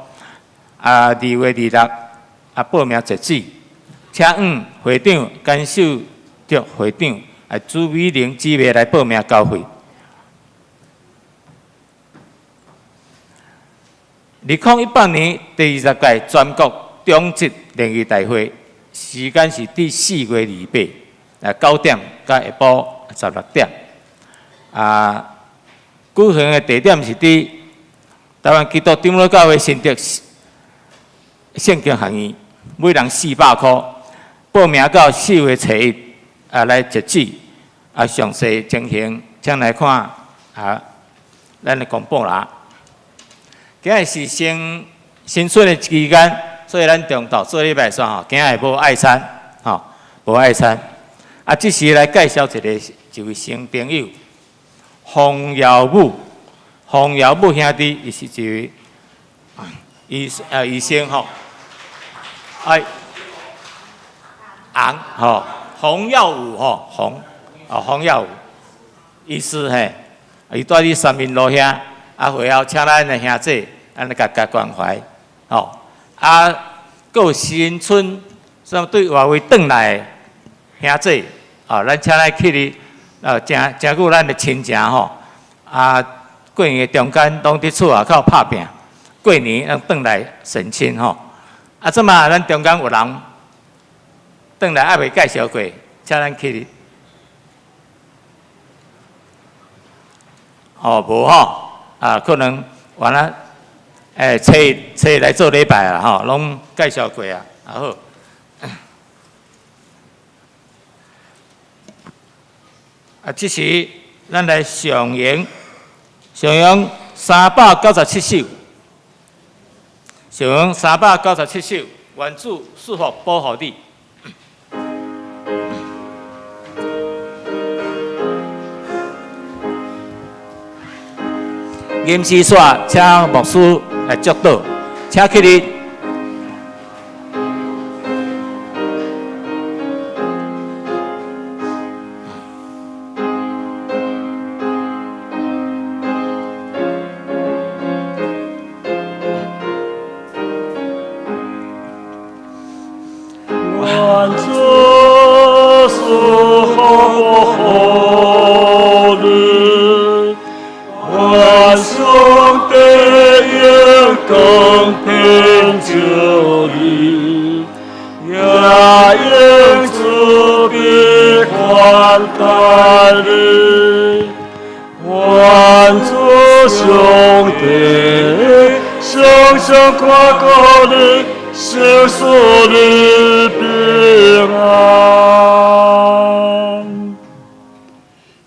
2月26报名截止。请会长甘秀竹会长朱美玲姊妹来报名交费。2018年第20届全国中职联谊大会，时间是第4月28 9点到下晡16点。举行的地点是伫台湾基督长老教会新德圣经学院，每人400块。报名到4月初1来截止。详细情形请来看咱的公布啦。今日是新春的期间，所以咱中昼做礼拜算吼，今日无爱餐无爱餐。这时来介绍一位新朋友，洪耀武。洪耀武兄弟，伊是一位医生吼，洪耀武洪耀武医师嘿，伊住伫三民路遐，会后请咱的兄弟，来甲关怀佫有新春，对外围转来的兄弟，咱请咱去哩，真久咱的亲情吼，过年中间拢伫厝外口拍拼，过年转来省亲吼。即马咱中间有人转来还未介绍过，请咱去。无吼，可能完了，初来做礼拜啦吼，拢介绍过啊，好。这时咱来上映397首，上映397首，原主束缚保护你。吟诗煞，请牧师来祝祷，请起立。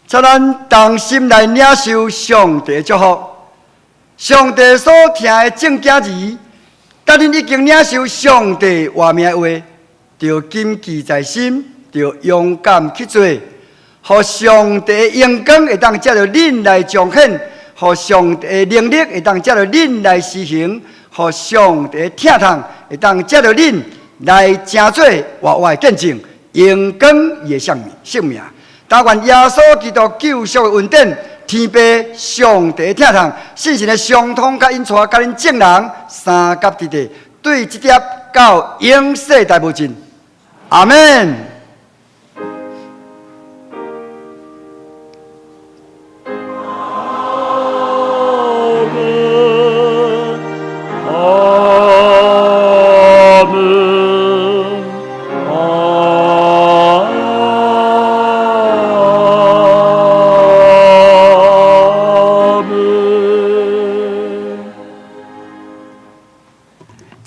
请咱同心来领受上帝祝福。上帝所听的正经字，甲恁已经领受上帝话命的话，就谨记在心，就勇敢去做，互上帝的荣光会当借着恁来彰显，互上帝的能力会当借着恁来施行，互上帝的疼痛会当借着恁来成做活活的见证，荣光伊的性命。但愿耶稣基督救赎的恩典，天父上帝的疼痛，圣神的相通，甲因带，甲恁众人三甲地地，对这点到永世大无尽。阿门。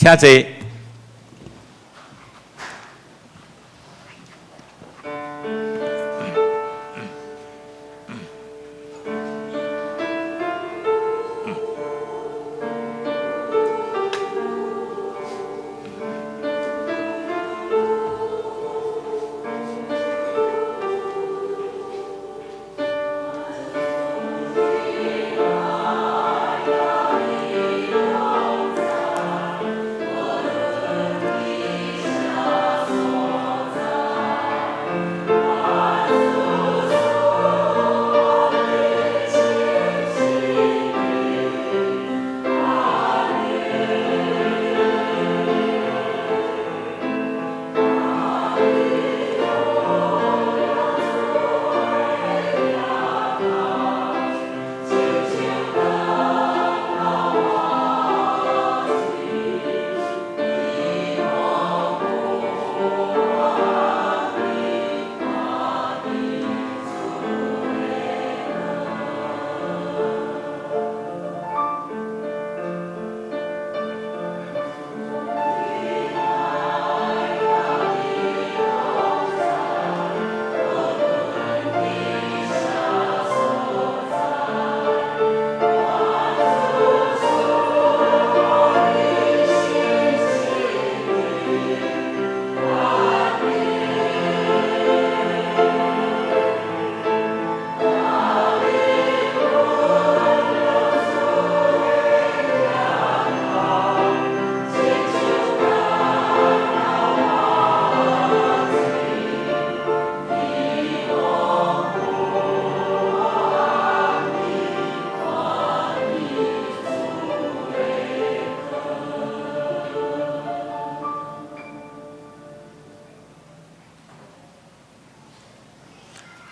请坐。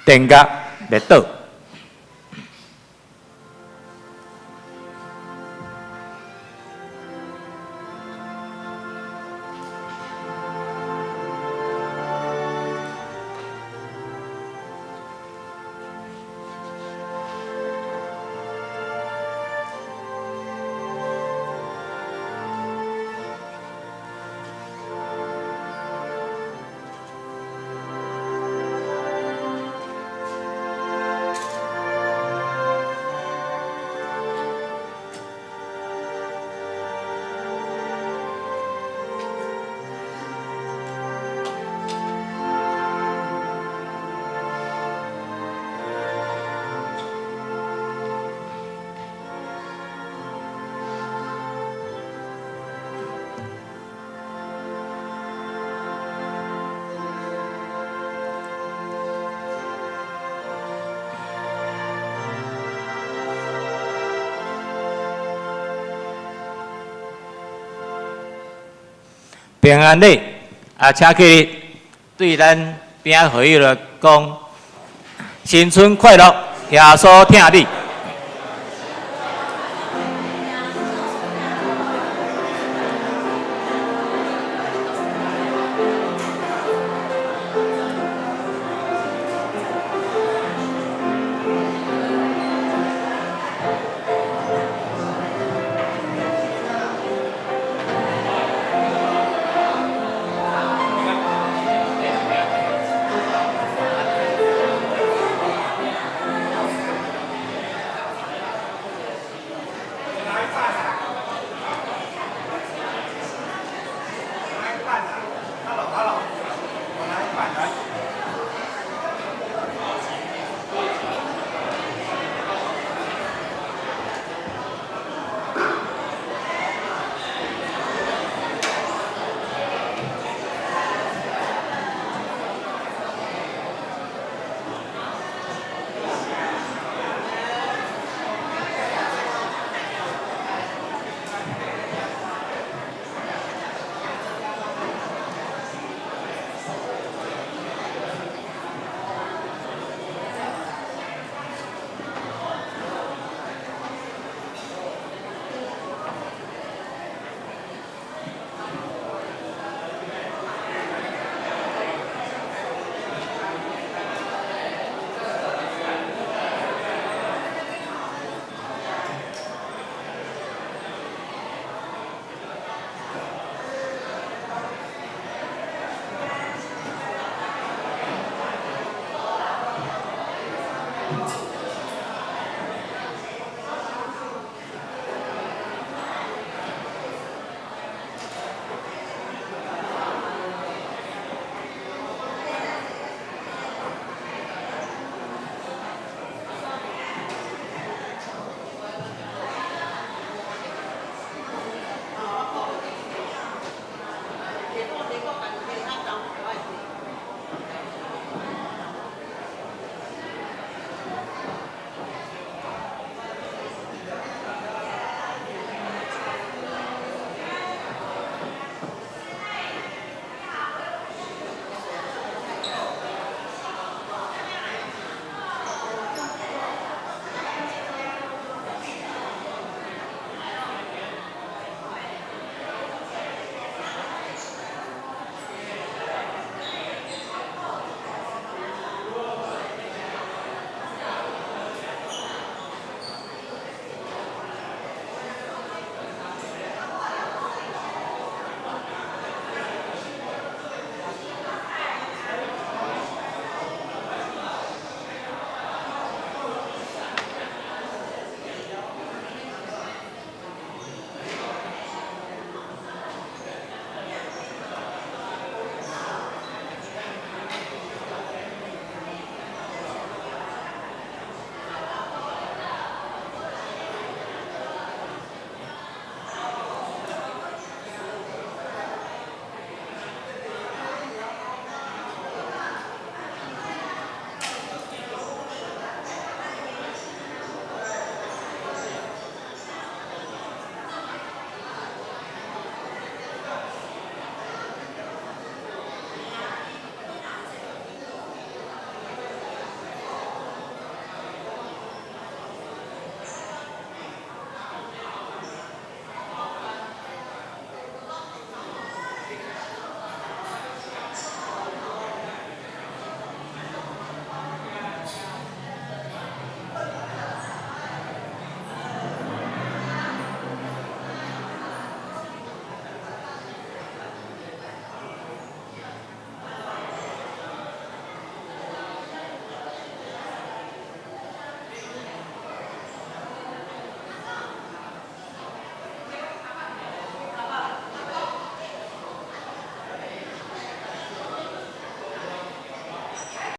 电压灭倒。平安礼，请起立，对咱边合意了讲，新春快乐，耶稣听你。